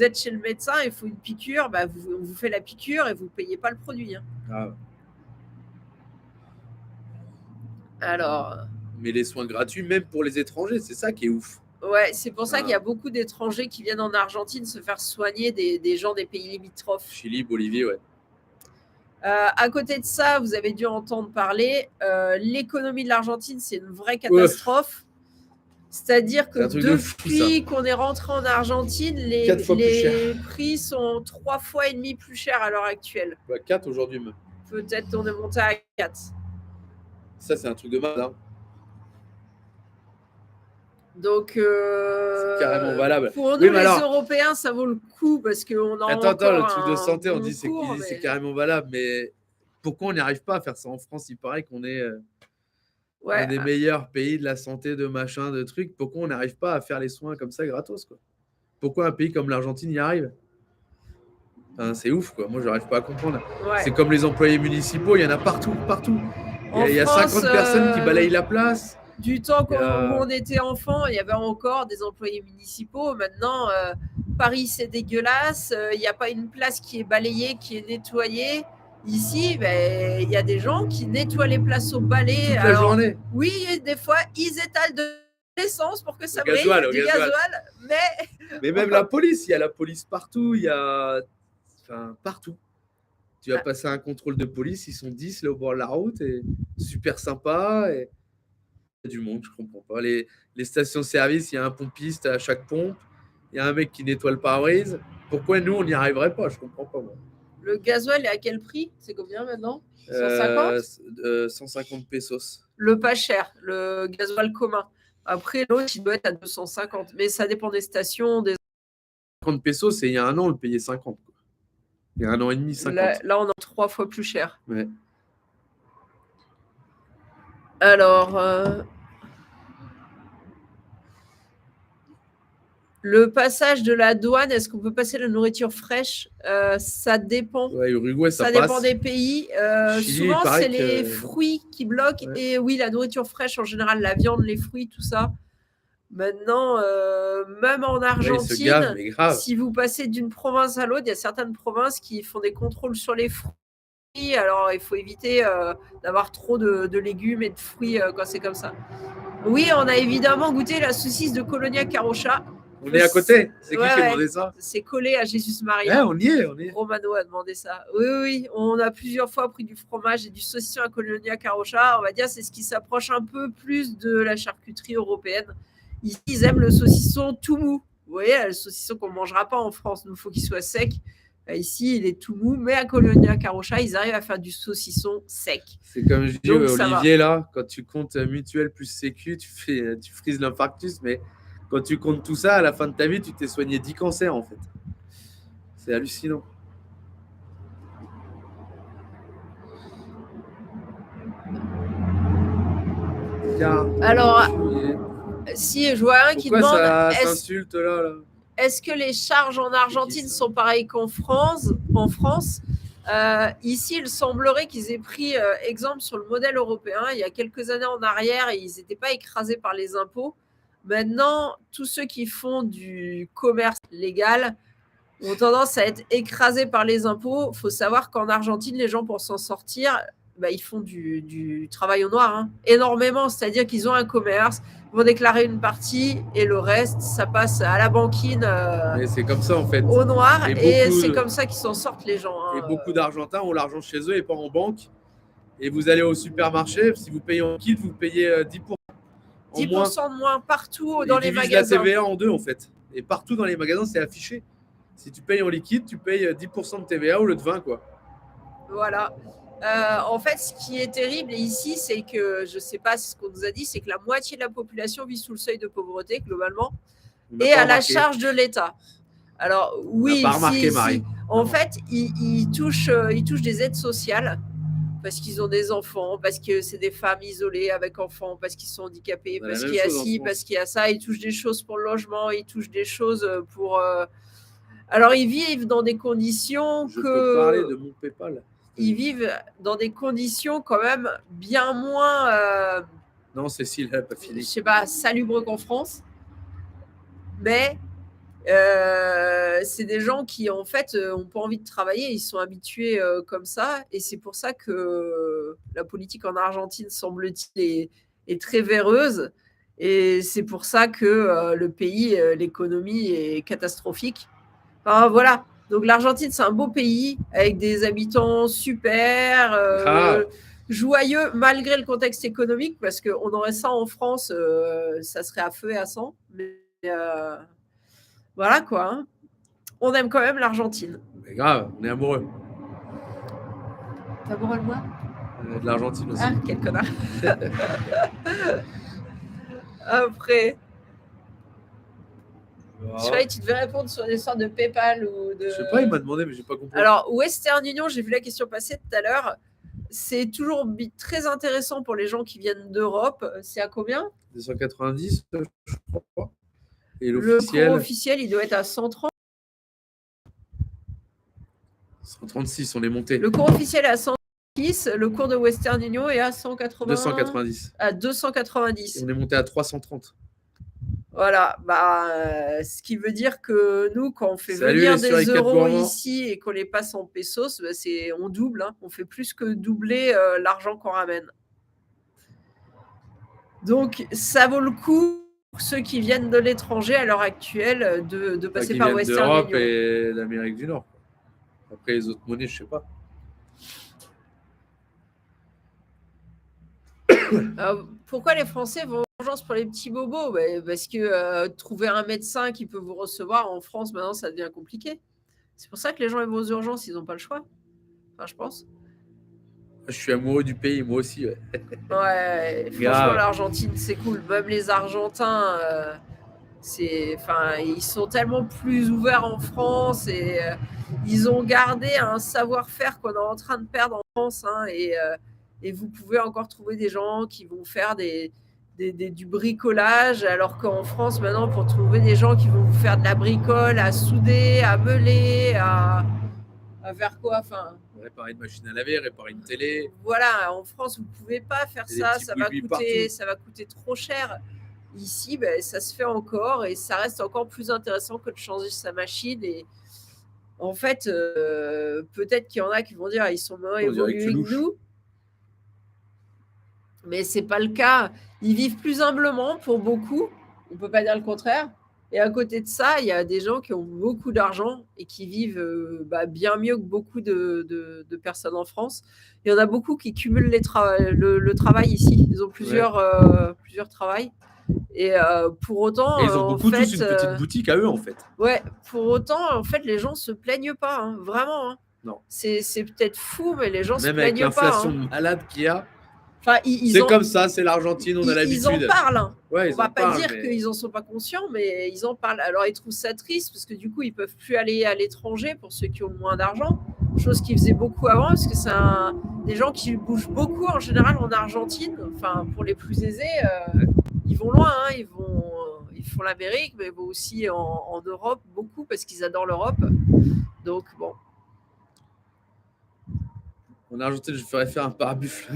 êtes chez le médecin, il faut une piqûre, on vous fait la piqûre et vous payez pas le produit. Hein. Ah. Alors. Mais les soins gratuits, même pour les étrangers, c'est ça qui est ouf. Ouais, c'est pour ça qu'il y a beaucoup d'étrangers qui viennent en Argentine se faire soigner des gens des pays limitrophes. Chili, Bolivie, ouais. À côté de ça, vous avez dû entendre parler, l'économie de l'Argentine, c'est une vraie catastrophe. C'est-à-dire que depuis qu'on est rentré en Argentine, les prix sont 3 fois et demi plus chers à l'heure actuelle. 4 aujourd'hui même. Peut-être on est monté à 4. Ça, c'est un truc de malade. Hein. Donc, c'est carrément valable. Pour nous, les Européens, ça vaut le coup parce qu'on en Attends, le truc de santé, on dit c'est carrément valable, mais pourquoi on n'y arrive pas à faire ça en France? Il paraît qu'on est un des meilleurs pays de la santé, de machin, de trucs. Pourquoi on n'arrive pas à faire les soins comme ça gratos, quoi? Pourquoi un pays comme l'Argentine y arrive? Enfin, c'est ouf, quoi. Moi, je n'arrive pas à comprendre. Ouais. C'est comme les employés municipaux, il y en a partout. Il y a 50 personnes qui balayent la place. Du temps où on était enfant, il y avait encore des employés municipaux. Maintenant, Paris, c'est dégueulasse. Il n'y a pas une place qui est balayée, qui est nettoyée. Ici, il y a des gens qui nettoient les places au balai. Toute la journée. Oui, des fois, ils étalent de l'essence pour que ça brille, du gasoil. Mais même la police, il y a la police partout. Il y a partout. Tu vas passer un contrôle de police, ils sont 10 là au bord de la route, et super sympa. Et... il y a du monde, je comprends pas. Les stations-service, il y a un pompiste à chaque pompe, il y a un mec qui nettoie le pare-brise. Pourquoi nous, on n'y arriverait pas? Je comprends pas, moi. Le gasoil est à quel prix? C'est combien maintenant? 150 150 pesos. Le pas cher, le gasoil commun. Après, l'autre, il doit être à 250. Mais ça dépend des stations. 50 pesos, c'est il y a un an, on le payait 50. Quoi. Il y a un an et demi, 50. Là, on a 3 fois plus cher. Ouais. Alors, le passage de la douane, est-ce qu'on peut passer la nourriture fraîche? Ça dépend. Ouais, Uruguay, ça dépend des pays. Chili, souvent, c'est les fruits qui bloquent. Ouais. Et oui, la nourriture fraîche, en général, la viande, les fruits, tout ça. Maintenant, même en Argentine, si vous passez d'une province à l'autre, il y a certaines provinces qui font des contrôles sur les fruits. Alors, il faut éviter d'avoir trop de légumes et de fruits quand c'est comme ça. Oui, on a évidemment goûté la saucisse de Colonia Carocha. On est à côté. C'est qui a demandé ça? C'est collé à Jésus-Marie. Ouais, on y est. Romano a demandé ça. Oui. On a plusieurs fois pris du fromage et du saucisson à Colonia Carocha. On va dire c'est ce qui s'approche un peu plus de la charcuterie européenne. Ici, ils aiment le saucisson tout mou. Vous voyez, le saucisson qu'on ne mangera pas en France. Nous, il faut qu'il soit sec. Ici, il est tout mou. Mais à Colonia Carocha, ils arrivent à faire du saucisson sec. C'est comme je dis Olivier, là, quand tu comptes mutuelle plus sécu, tu frises l'infarctus. Mais quand tu comptes tout ça, à la fin de ta vie, tu t'es soigné 10 cancers, en fait. C'est hallucinant. Alors, si je vois un qui demande... ça s'insulte là est-ce que les charges en Argentine sont pareilles qu'en France? Ici, il semblerait qu'ils aient pris exemple sur le modèle européen. Il y a quelques années en arrière, ils n'étaient pas écrasés par les impôts. Maintenant, tous ceux qui font du commerce légal ont tendance à être écrasés par les impôts. Il faut savoir qu'en Argentine, les gens, pour s'en sortir, ils font du travail au noir, énormément. C'est-à-dire qu'ils ont un commerce, ils vont déclarer une partie et le reste, ça passe à la banquine c'est comme ça, en fait. Au noir. Et c'est comme ça qu'ils s'en sortent, les gens. Et beaucoup d'Argentins ont l'argent chez eux et pas en banque. Et vous allez au supermarché, si vous payez en kit, vous payez 10%. 10% de moins partout dans les magasins. La TVA en deux, en fait. Et partout dans les magasins, c'est affiché. Si tu payes en liquide, tu payes 10% de TVA au lieu de 20, quoi. Voilà. En fait, ce qui est terrible ici, c'est que, je ne sais pas ce qu'on nous a dit, c'est que la moitié de la population vit sous le seuil de pauvreté, globalement, et à la charge de l'État. Alors, oui, en fait, ils touchent des aides sociales parce qu'ils ont des enfants, parce que c'est des femmes isolées avec enfants, parce qu'ils sont handicapés, parce qu'il y a ci, parce qu'il y a ça. Ils touchent des choses pour le logement, ils touchent des choses pour... Alors, ils vivent dans des conditions Je peux parler de mon PayPal. Ils vivent dans des conditions quand même bien moins... non, Cécile, elle n'a pas fini. Je sais pas, salubres qu'en France. Mais c'est des gens qui, en fait, n'ont pas envie de travailler. Ils sont habitués comme ça. Et c'est pour ça que la politique en Argentine, semble-t-il, est très véreuse. Et c'est pour ça que le pays, l'économie est catastrophique. Enfin, voilà. Donc l'Argentine, c'est un beau pays avec des habitants super. joyeux malgré le contexte économique, parce qu'on aurait ça en France, ça serait à feu et à sang. Mais voilà quoi. Hein. On aime quand même l'Argentine. Mais grave, on est amoureux. T'es amoureux de moi? De l'Argentine aussi. Ah, quel connard. Après. Je croyais que tu devais répondre sur l'histoire de PayPal ou de. Je sais pas, il m'a demandé, mais j'ai pas compris. Alors, Western Union, j'ai vu la question passer tout à l'heure. C'est toujours très intéressant pour les gens qui viennent d'Europe. C'est à combien? 290, je crois. Et le cours officiel, il doit être à 130. 136, on est monté. Le cours officiel est à 136. Le cours de Western Union est à 180. 290. À 290. Et on est monté à 330. Voilà, ce qui veut dire que nous, quand on fait venir des euros ici et qu'on les passe en pesos, on double. Hein. On fait plus que doubler l'argent qu'on ramène. Donc, ça vaut le coup pour ceux qui viennent de l'étranger à l'heure actuelle de passer par Western Union. D'Europe et d'Amérique du Nord. Après, les autres monnaies, je sais pas. Pourquoi les Français vont aux urgences pour les petits bobos? Parce que trouver un médecin qui peut vous recevoir en France, maintenant, ça devient compliqué. C'est pour ça que les gens vont aux urgences, ils n'ont pas le choix. Enfin, je pense. Je suis amoureux du pays, moi aussi. Ouais, franchement, l'Argentine, c'est cool. Même les Argentins, ils sont tellement plus ouverts en France et ils ont gardé un savoir-faire qu'on est en train de perdre en France. Hein, et vous pouvez encore trouver des gens qui vont faire du bricolage, alors qu'en France, maintenant, pour trouver des gens qui vont vous faire de la bricole, à souder, à meuler, à faire quoi, enfin, réparer une machine à laver, réparer une télé. Voilà, en France, vous ne pouvez pas faire ça, ça va coûter trop cher. Ici, ça se fait encore et ça reste encore plus intéressant que de changer sa machine. Et en fait, peut-être qu'il y en a qui vont dire ils sont moins évolués que nous. Mais ce n'est pas le cas. Ils vivent plus humblement pour beaucoup. On ne peut pas dire le contraire. Et à côté de ça, il y a des gens qui ont beaucoup d'argent et qui vivent bien mieux que beaucoup de personnes en France. Il y en a beaucoup qui cumulent le travail ici. Ils ont plusieurs travails. Et pour autant, ils ont beaucoup tous une petite boutique à eux, en fait. Ouais, pour autant, en fait, les gens ne se plaignent pas, hein, vraiment. Hein. Non. C'est peut-être fou, mais les gens ne se plaignent pas. Même avec l'inflation malade qu'il y a. Enfin, comme ça, c'est l'Argentine, on a l'habitude. Ils en parlent. Hein. Ouais, on ne va pas dire qu'ils n'en sont pas conscients, mais ils en parlent. Alors, ils trouvent ça triste parce que du coup, ils ne peuvent plus aller à l'étranger pour ceux qui ont moins d'argent, chose qu'ils faisaient beaucoup avant, parce que c'est des gens qui bougent beaucoup en général en Argentine. Enfin, pour les plus aisés, ils vont loin. Hein. Ils font l'Amérique, mais ils vont aussi en Europe beaucoup parce qu'ils adorent l'Europe. Donc, bon. En Argentine, je ferais faire un parabuffle.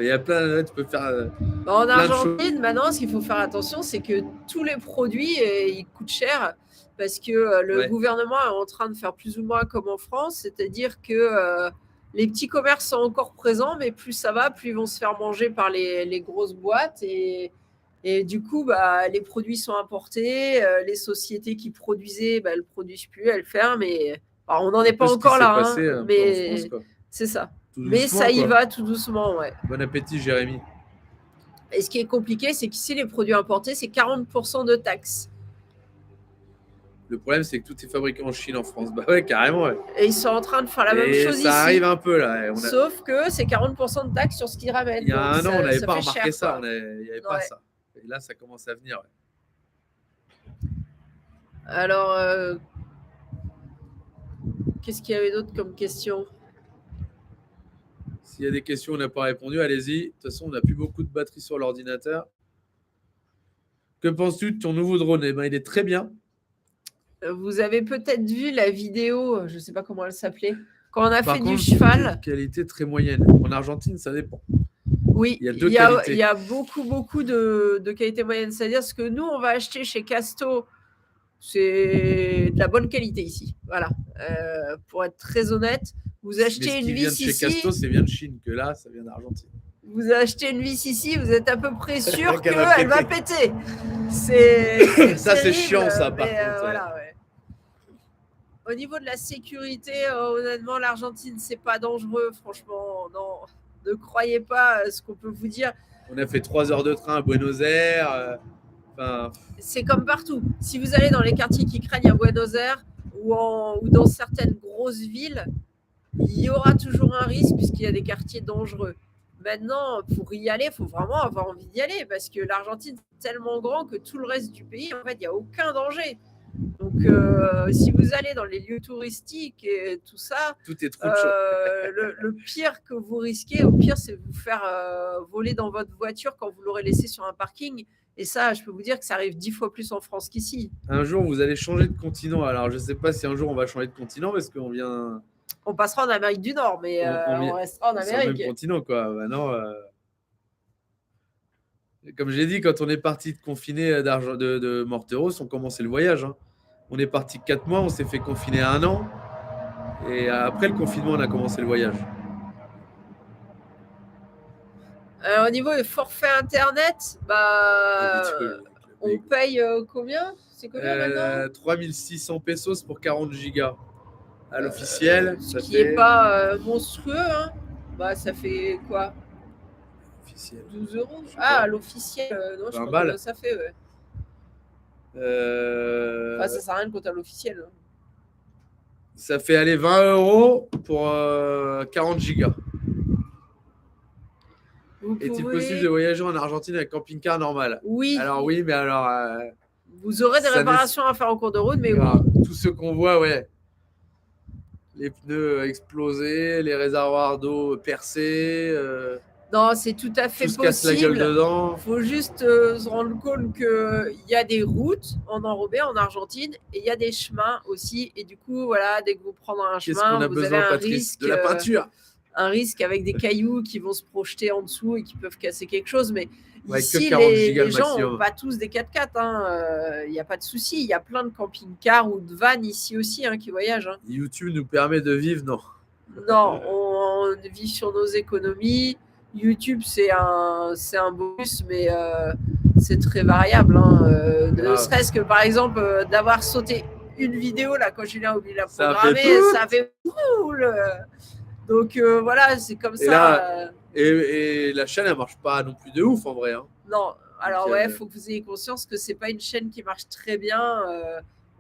Il y a plein, tu peux faire. En Argentine, maintenant, ce qu'il faut faire attention, c'est que tous les produits, ils coûtent cher parce que le gouvernement est en train de faire plus ou moins comme en France, c'est-à-dire que les petits commerces sont encore présents, mais plus ça va, plus ils vont se faire manger par les grosses boîtes et du coup, les produits sont importés, les sociétés qui produisaient, elles ne produisent plus, elles ferment. Et on n'en est pas encore là, hein, mais c'est ça. Mais ça y va tout doucement, ouais. Bon appétit, Jérémy. Et ce qui est compliqué, c'est qu'ici, les produits importés, c'est 40% de taxes. Le problème, c'est que tout est fabriqué en Chine, en France. Bah ouais, carrément, ouais. Et ils sont en train de faire la même chose ici. Ça arrive un peu, là. Sauf que c'est 40% de taxes sur ce qu'ils ramènent. Il y a un an, on n'avait pas remarqué ça. Il n'y avait pas ça. Et là, ça commence à venir, ouais. Alors, qu'est-ce qu'il y avait d'autre comme question ? S'il y a des questions, on n'a pas répondu, allez-y. De toute façon, on n'a plus beaucoup de batterie sur l'ordinateur. Que penses-tu de ton nouveau drone ? Eh ben, il est très bien. Vous avez peut-être vu la vidéo, je ne sais pas comment elle s'appelait, quand on a fait du cheval. Une qualité très moyenne. En Argentine, ça dépend. Oui, il y a beaucoup de qualité moyenne. C'est-à-dire ce que nous, on va acheter chez Casto, c'est de la bonne qualité ici. Voilà. Pour être très honnête, vous achetez une vis ici. Chez Casto, c'est bien de Chine, que là, ça vient d'Argentine. Vous achetez une vis ici, vous êtes à peu près sûr qu'elle va péter. Ça, c'est chiant, ça, par contre. Voilà, ouais. Au niveau de la sécurité, honnêtement, l'Argentine, c'est pas dangereux, franchement. Non, Ne croyez pas ce qu'on peut vous dire. On a fait 3 heures de train à Buenos Aires. C'est comme partout. Si vous allez dans les quartiers qui craignent à Buenos Aires ou dans certaines grosses villes, il y aura toujours un risque puisqu'il y a des quartiers dangereux. Maintenant, pour y aller, il faut vraiment avoir envie d'y aller parce que l'Argentine est tellement grand que tout le reste du pays, en fait, il n'y a aucun danger. Donc, si vous allez dans les lieux touristiques et tout ça, tout est trop chaud. Le pire que vous risquez, au pire, c'est vous faire voler dans votre voiture quand vous l'aurez laissé sur un parking. Et ça, je peux vous dire que ça arrive 10 fois plus en France qu'ici. Un jour, vous allez changer de continent. Alors, je ne sais pas si un jour on va changer de continent parce qu'on vient. On passera en Amérique du Nord, mais on restera en Amérique. Sur le même continent, quoi. Maintenant, comme j'ai dit, quand on est parti de confiner de Morteros, on commençait le voyage. Hein. On est parti 4 mois, on s'est fait confiner 1 an. Et après le confinement, on a commencé le voyage. Au niveau des forfaits Internet, on paye combien? C'est combien maintenant 3600 pesos pour 40 gigas. À l'officiel. Ce qui n'est pas monstrueux. Hein. Ça fait quoi? Officiel. 12 euros. À l'officiel, non, je crois que ça fait, ouais. Ça sert à rien de compter à l'officiel. Hein. Ça fait aller 20 euros pour 40 gigas. Est-il possible de voyager en Argentine avec camping-car normal? Oui. Alors oui, mais alors... vous aurez des réparations à faire en cours de route, mais oui. Tout ce qu'on voit, ouais. Les pneus explosés, les réservoirs d'eau percés... Non, c'est tout à fait possible. Casse la gueule dedans. Il faut juste se rendre compte qu'il y a des routes en enrobé en Argentine et il y a des chemins aussi. Et du coup, voilà, dès que vous prenez un chemin, vous avez un risque. De la peinture. Un risque avec des cailloux qui vont se projeter en dessous et qui peuvent casser quelque chose. Mais ici, les gens n'ont pas tous des 4x4. Il n'y a pas de souci. Il y a plein de camping-cars ou de vannes ici aussi qui voyagent. Hein. YouTube nous permet de vivre, non? Non, on vit sur nos économies. YouTube, c'est un bonus, mais c'est très variable. Hein. Ne serait-ce que, par exemple, d'avoir sauté une vidéo, là, quand Julien a oublié la programmer, ça fait cool. Donc, voilà, c'est comme ça. Et la chaîne, elle marche pas non plus de ouf, en vrai. Hein. Non, alors, il faut que vous ayez conscience que c'est pas une chaîne qui marche très bien.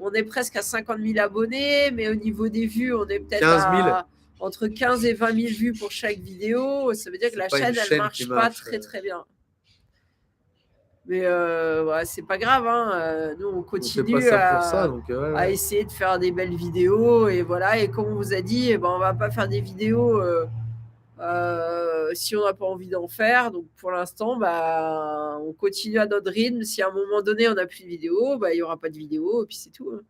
On est presque à 50 000 abonnés, mais au niveau des vues, on est peut-être 15 000. Entre 15 et 20 000 vues pour chaque vidéo. Ça veut dire que la chaîne, elle ne marche pas très, très bien. Mais c'est pas grave. Hein. Nous, on continue à essayer de faire des belles vidéos. Et voilà. Et comme on vous a dit, on ne va pas faire des vidéos si on n'a pas envie d'en faire. Donc, pour l'instant, on continue à notre rythme. Si à un moment donné, on n'a plus de vidéo, il n'y aura pas de vidéo. Et puis, c'est tout. Hein.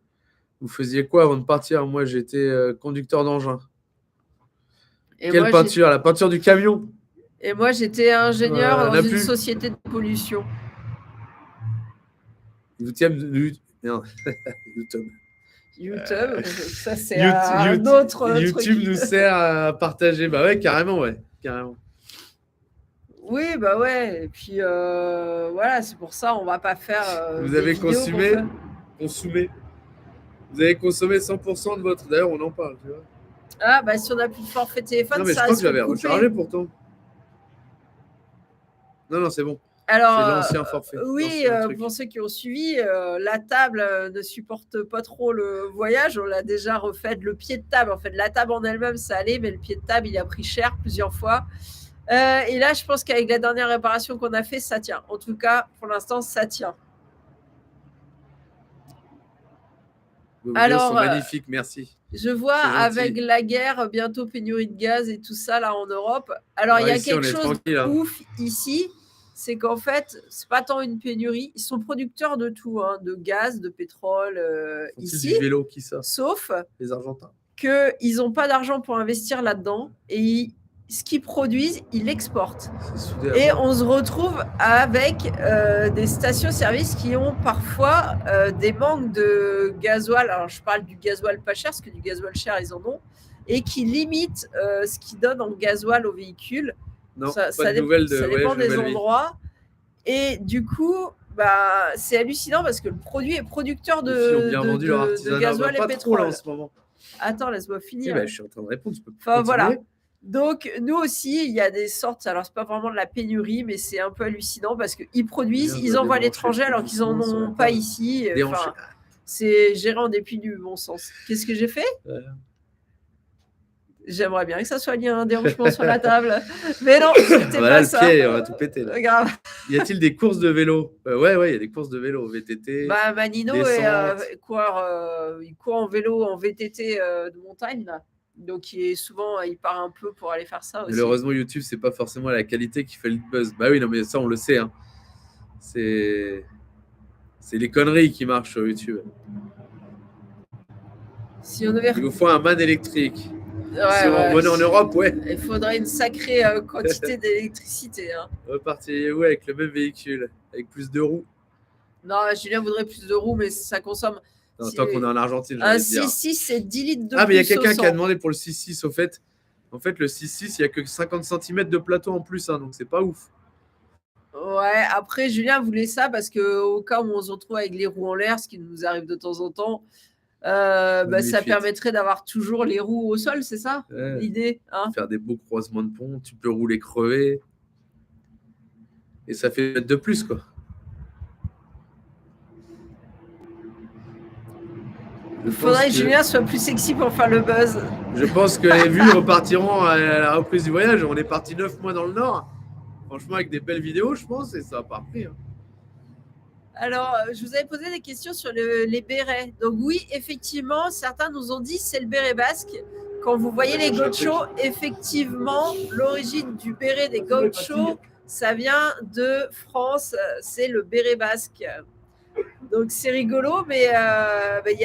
Vous faisiez quoi avant de partir? Moi, j'étais conducteur d'engin. Quelle peinture? La peinture du camion. Et moi, j'étais ingénieur dans une société de pollution. YouTube, ça c'est un autre YouTube truc. nous sert à partager. Bah ouais, carrément, ouais. Carrément. Oui, bah ouais. Et puis, voilà, c'est pour ça, on va pas faire Vous avez consommé. Vous avez consommé 100% de votre... D'ailleurs, on en parle, tu vois. Ah, si on n'a plus de forfait téléphone, non, mais ça je crois que j'avais rechargé pourtant. Non, c'est bon. Alors, c'est l'ancien forfait. Oui, pour ceux qui ont suivi, la table ne supporte pas trop le voyage. On l'a déjà refait. Le pied de table, en fait, la table en elle-même, ça allait, mais le pied de table, il a pris cher plusieurs fois. Et là, je pense qu'avec la dernière réparation qu'on a fait, ça tient. En tout cas, pour l'instant, ça tient. Alors, magnifique, merci. Je vois avec la guerre, bientôt pénurie de gaz et tout ça là en Europe. Alors, il y a quelque chose de ouf ici, c'est qu'en fait, c'est pas tant une pénurie. Ils sont producteurs de tout, de gaz, de pétrole ici. Du vélo, qui ça? Sauf les Argentins. Qu'ils n'ont pas d'argent pour investir là-dedans et ce qu'ils produisent, ils l'exportent. Et on se retrouve avec des stations-service qui ont parfois des manques de gasoil. Alors, je parle du gasoil pas cher, parce que du gasoil cher, ils en ont. Et qui limitent ce qu'ils donnent en gasoil aux véhicules. Non, ça dépend des endroits. Et du coup, c'est hallucinant parce que le produit est producteur de gasoil et pétrole. En ce moment. Attends, laisse-moi finir. Je suis en train de répondre. Enfin, voilà. Donc, nous aussi, il y a des sortes, alors c'est pas vraiment de la pénurie, mais c'est un peu hallucinant parce qu'ils produisent, ils envoient à l'étranger alors qu'ils n'en ont pas ici. Enfin, c'est géré en dépit du bon sens. Qu'est-ce que j'ai fait ? J'aimerais bien que ça soit un déhanchement sur la table. Mais non, c'était voilà pas le ça. pied, on va tout péter. Là. Grave. Y a-t-il des courses de vélo ? Ouais, il y a des courses de vélo, VTT. Bah, Manino il court en vélo, en VTT de montagne, là. Donc, il part un peu pour aller faire ça aussi. Malheureusement, YouTube, c'est pas forcément la qualité qui fait le buzz. Bah oui, non, mais ça, on le sait. Hein. C'est les conneries qui marchent sur YouTube. Si on devait... Il vous faut un man électrique. Ouais, si on revenait en Europe, ouais. Il faudrait une sacrée quantité d'électricité. Hein. Repartiriez-vous avec le même véhicule, avec plus de roues ? Non, Julien voudrait plus de roues, mais ça consomme... Tant qu'on est en Argentine, un 6-6, c'est 10 litres de plus. Ah, mais il y a quelqu'un qui a demandé pour le 6-6, au fait. En fait, le 6-6, il n'y a que 50 cm de plateau en plus, hein, donc c'est pas ouf. Ouais, après, Julien voulait ça parce qu'au cas où on se retrouve avec les roues en l'air, ce qui nous arrive de temps en temps, ça permettrait d'avoir toujours les roues au sol, c'est ça l'idée, hein ? Faire des beaux croisements de pont, tu peux rouler crevé. Et ça fait de plus, quoi. Il faudrait que Julien soit plus sexy pour faire le buzz. Je pense que les vues repartiront à la reprise du voyage. On est parti 9 mois dans le Nord. Franchement, avec des belles vidéos, je pense, et ça n'a pas repris. Hein. Alors, je vous avais posé des questions sur les bérets. Donc oui, effectivement, certains nous ont dit c'est le béret basque. Quand vous voyez les gauchos, effectivement, l'origine du béret des gauchos, ça vient de France, c'est le béret basque. Donc c'est rigolo, mais il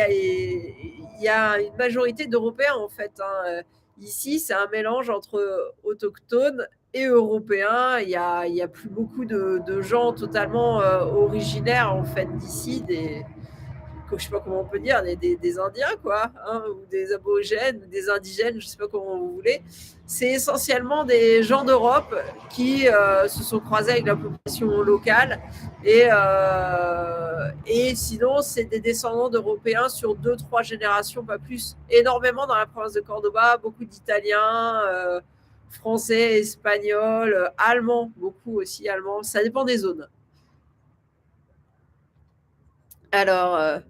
y a une majorité d'Européens en fait. Hein. Ici, c'est un mélange entre autochtones et européens. Il y a plus beaucoup de gens totalement originaires en fait d'ici, je ne sais pas comment on peut dire, des Indiens quoi, hein, ou des aborigènes, ou des indigènes, je ne sais pas comment vous voulez. C'est essentiellement des gens d'Europe qui se sont croisés avec la population locale et sinon c'est des descendants d'Européens sur 2-3 générations, pas plus. Énormément dans la province de Cordoba, beaucoup d'Italiens, Français, Espagnols, Allemands, beaucoup aussi Allemands. Ça dépend des zones. Alors,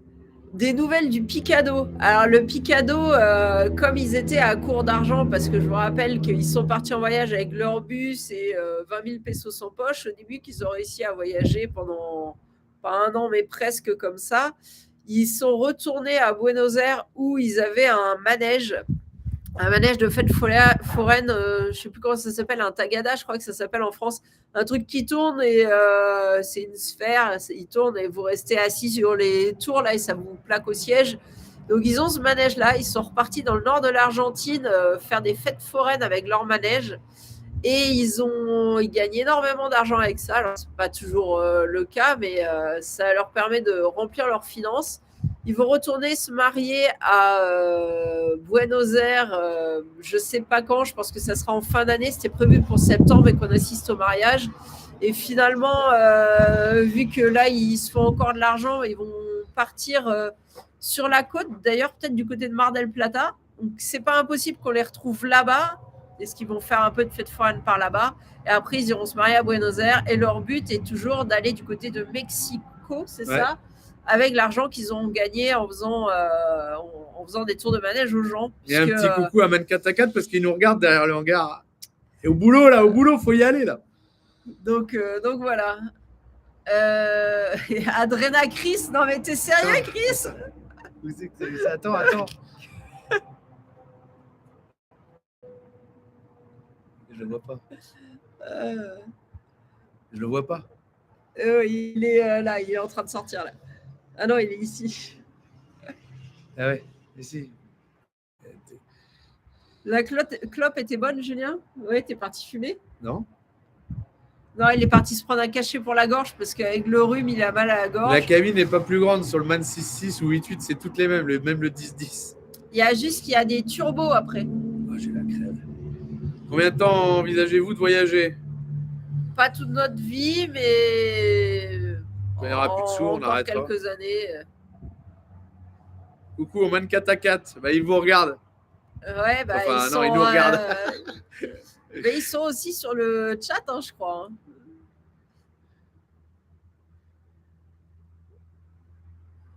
des nouvelles du Picado. Alors, le Picado, comme ils étaient à court d'argent, parce que je vous rappelle qu'ils sont partis en voyage avec leur bus et 20 000 pesos en poche, au début qu'ils ont réussi à voyager pendant, pas un an, mais presque comme ça, ils sont retournés à Buenos Aires où ils avaient un manège de fête foraine, je ne sais plus comment ça s'appelle, un tagada, je crois que ça s'appelle en France, un truc qui tourne et c'est une sphère, il tourne et vous restez assis sur les tours là et ça vous plaque au siège. Donc ils ont ce manège là, ils sont repartis dans le nord de l'Argentine faire des fêtes foraines avec leur manège et ils gagnent énormément d'argent avec ça. Alors c'est pas toujours le cas, mais ça leur permet de remplir leurs finances. Ils vont retourner se marier à Buenos Aires, je ne sais pas quand, je pense que ça sera en fin d'année, c'était prévu pour septembre et qu'on assiste au mariage. Et finalement, vu que là, ils se font encore de l'argent, ils vont partir sur la côte, d'ailleurs peut-être du côté de Mar del Plata. Donc, c'est pas impossible qu'on les retrouve là-bas. Est-ce qu'ils vont faire un peu de fête foraine par là-bas ? Et après, ils iront se marier à Buenos Aires. Et leur but est toujours d'aller du côté de Mexico, c'est ça ? Avec l'argent qu'ils ont gagné en faisant des tours de manège aux gens. Et un petit coucou à Man4 parce qu'ils nous regardent derrière le hangar. Et au boulot, faut y aller là. Donc voilà. Adrena Chris, non mais t'es sérieux Chris ? Attends. Je le vois pas. Je le vois pas. Il est là, il est en train de sortir là. Ah non, il est ici. Ah ouais, ici. La clope était bonne, Julien ? Oui, t'es parti fumer ? Non, il est parti se prendre un cachet pour la gorge parce qu'avec le rhume, il a mal à la gorge. La cabine n'est pas plus grande sur le Man 6.6 ou 8.8, c'est toutes les mêmes, même le 10.10. Il y a juste qu'il y a des turbos après. Oh, j'ai la crève. Combien de temps envisagez-vous de voyager ? Pas toute notre vie, mais quand il n'y aura plus de sous, on arrêtera. Quelques années. Coucou au Man4 à 4, bah, ils vous regardent. Ouais, bah, ils nous regardent. Mais ils sont aussi sur le chat, hein, je crois.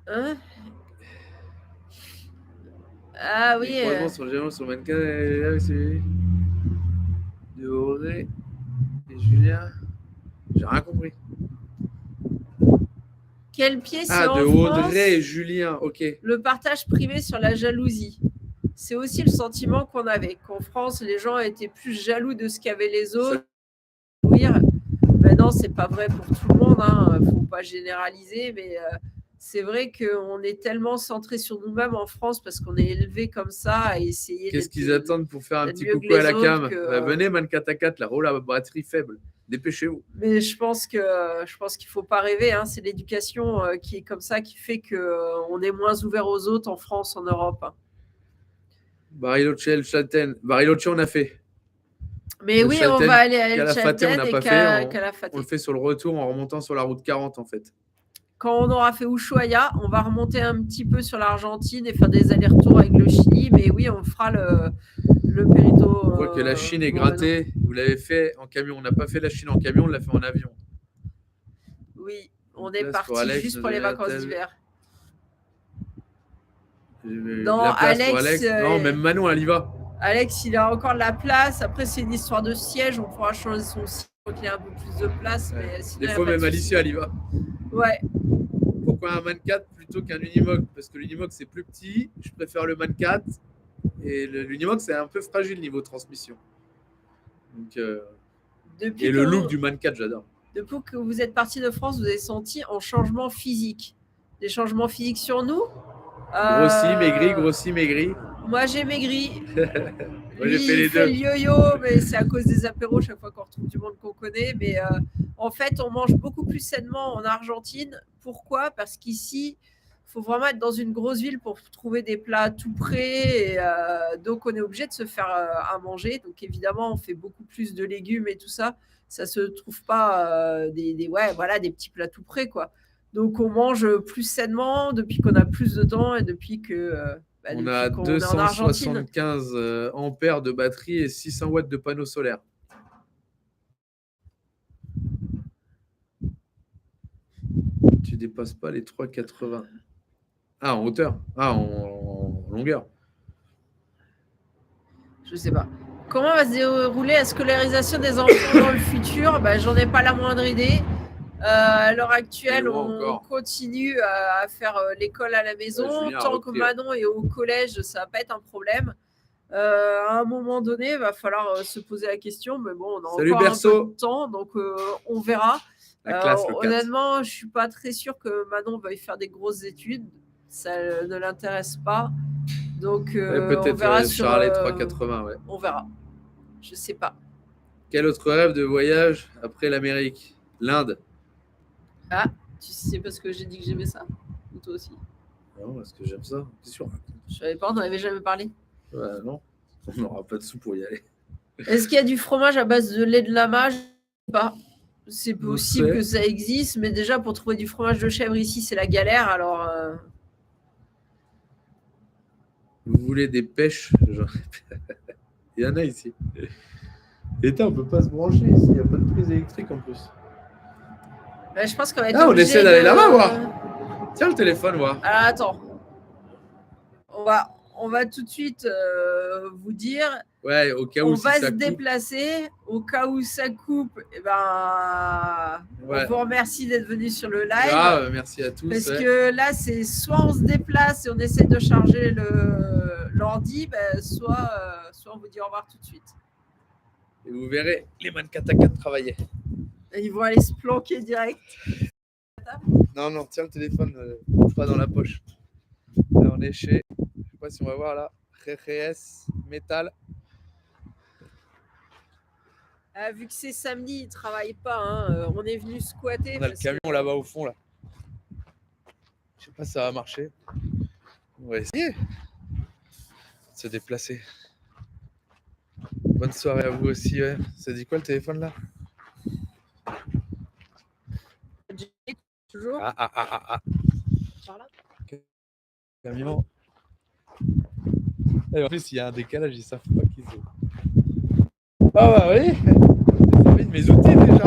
Hein? Ah oui. Les croisements sont géants sur le mannequin. De Auré et Julien. J'ai rien compris. Quel pied c'est de Audrey et Julien, ok. Le partage privé sur la jalousie. C'est aussi le sentiment qu'on avait, qu'en France, les gens étaient plus jaloux de ce qu'avaient les autres. Ben non, c'est pas vrai pour tout le monde, hein. Faut pas généraliser, mais c'est vrai qu'on est tellement centré sur nous-mêmes en France parce qu'on est élevé comme ça à essayer. Qu'est-ce qu'ils attendent pour faire un petit coucou à la cam venez, Man 4 à 4, la roue la batterie faible. Dépêchez-vous. Mais je pense qu'il ne faut pas rêver. Hein. C'est l'éducation qui est comme ça, qui fait qu'on est moins ouvert aux autres en France, en Europe. Bariloche, El Chalten. Bariloche, on a fait. Mais oui, on va aller à El Chalten et Calafatén. On le fait sur le retour en remontant sur la route 40, en fait. Quand on aura fait Ushuaia, on va remonter un petit peu sur l'Argentine et faire des allers-retours avec le Chili. Mais oui, on fera le Perito. On voit que la Chine est grattée. Vous l'avez fait en camion. On n'a pas fait la Chine en camion, on l'a fait en avion. Oui, on est parti juste pour les vacances d'hiver. Non, Alex, non, même Manon, elle y va. Alex, il a encore de la place. Après, c'est une histoire de siège. On pourra changer son siège pour qu'il y ait un peu plus de place. Ouais. Mais sinon, des fois, même Alicia, elle y va. Ouais. Pourquoi un Man 4 plutôt qu'un Unimog? Parce que l'Unimog, c'est plus petit. Je préfère le Man 4. Et l'Unimog, c'est un peu fragile niveau transmission. Donc, et le look du Man 4, j'adore. Depuis que vous êtes parti de France, vous avez senti un changement physique. Des changements physiques sur nous? Grossi, maigri. Moi, j'ai maigri. Moi, j'ai fait les deux. Le yo-yo, mais c'est à cause des apéros chaque fois qu'on retrouve du monde qu'on connaît. Mais en fait, on mange beaucoup plus sainement en Argentine. Pourquoi? Parce qu'ici, il faut vraiment être dans une grosse ville pour trouver des plats tout prêts. Et, donc, on est obligé de se faire à manger. Donc, évidemment, on fait beaucoup plus de légumes et tout ça. Ça ne se trouve pas des petits plats tout prêts, quoi. Donc, on mange plus sainement depuis qu'on a plus de temps et depuis que... on a 275 ampères de batterie et 600 watts de panneaux solaires. Tu dépasses pas les 3,80. Ah, en hauteur. Ah, en longueur. Je sais pas. Comment va se dérouler la scolarisation des enfants dans le futur? J'en ai pas la moindre idée. À l'heure actuelle, on continue à faire l'école à la maison. Tant que Manon est au collège, ça va pas être un problème. À un moment donné, il va falloir se poser la question. Mais bon, on a encore un peu de temps, donc on verra. Honnêtement, je suis pas très sûre que Manon veuille faire des grosses études. Ça ne l'intéresse pas. Donc, peut-être on verra Charlet 3,80. Ouais. On verra. Je sais pas. Quel autre rêve de voyage après l'Amérique? L'Inde. Ah, tu sais, c'est parce que j'ai dit que j'aimais ça. Ou toi aussi? Non, parce que j'aime ça. C'est sûr. Je savais pas, on n'en avait jamais parlé. Ouais, non, on n'aura pas de sous pour y aller. Est-ce qu'il y a du fromage à base de lait de lama? Je sais pas. C'est possible que ça existe, mais déjà pour trouver du fromage de chèvre ici, c'est la galère. Alors. Vous voulez des pêches? Il y en a ici. Et on peut pas se brancher ici. Il n'y a pas de prise électrique en plus. Je pense qu'on va être on essaie d'aller là-bas voir. Tiens le téléphone, voir. Alors attends. On va tout de suite vous dire. Ouais, au cas où on va se déplacer. Au cas où ça coupe, on vous remercie d'être venu sur le live. Merci à tous. Parce que là, c'est soit on se déplace et on essaie de charger l'ordi, soit on vous dit au revoir tout de suite. Et vous verrez les Man 4 à 4 travailler. Et ils vont aller se planquer direct. Non, tiens le téléphone, pas dans la poche. Là, on est chez, je sais pas si on va voir là, RRS Metal. Vu que c'est samedi, ils ne travaillent pas. Hein. On est venu squatter. On a le camion là-bas au fond. Là. Je sais pas si ça va marcher. On va essayer de se déplacer. Bonne soirée à vous aussi. Ouais. Ça dit quoi le téléphone là? Toujours. Par là. Camion. Et en plus, il y a un décalage, ils savent pas qu'ils ont. Ah bah oui, j'ai servi de mes outils déjà.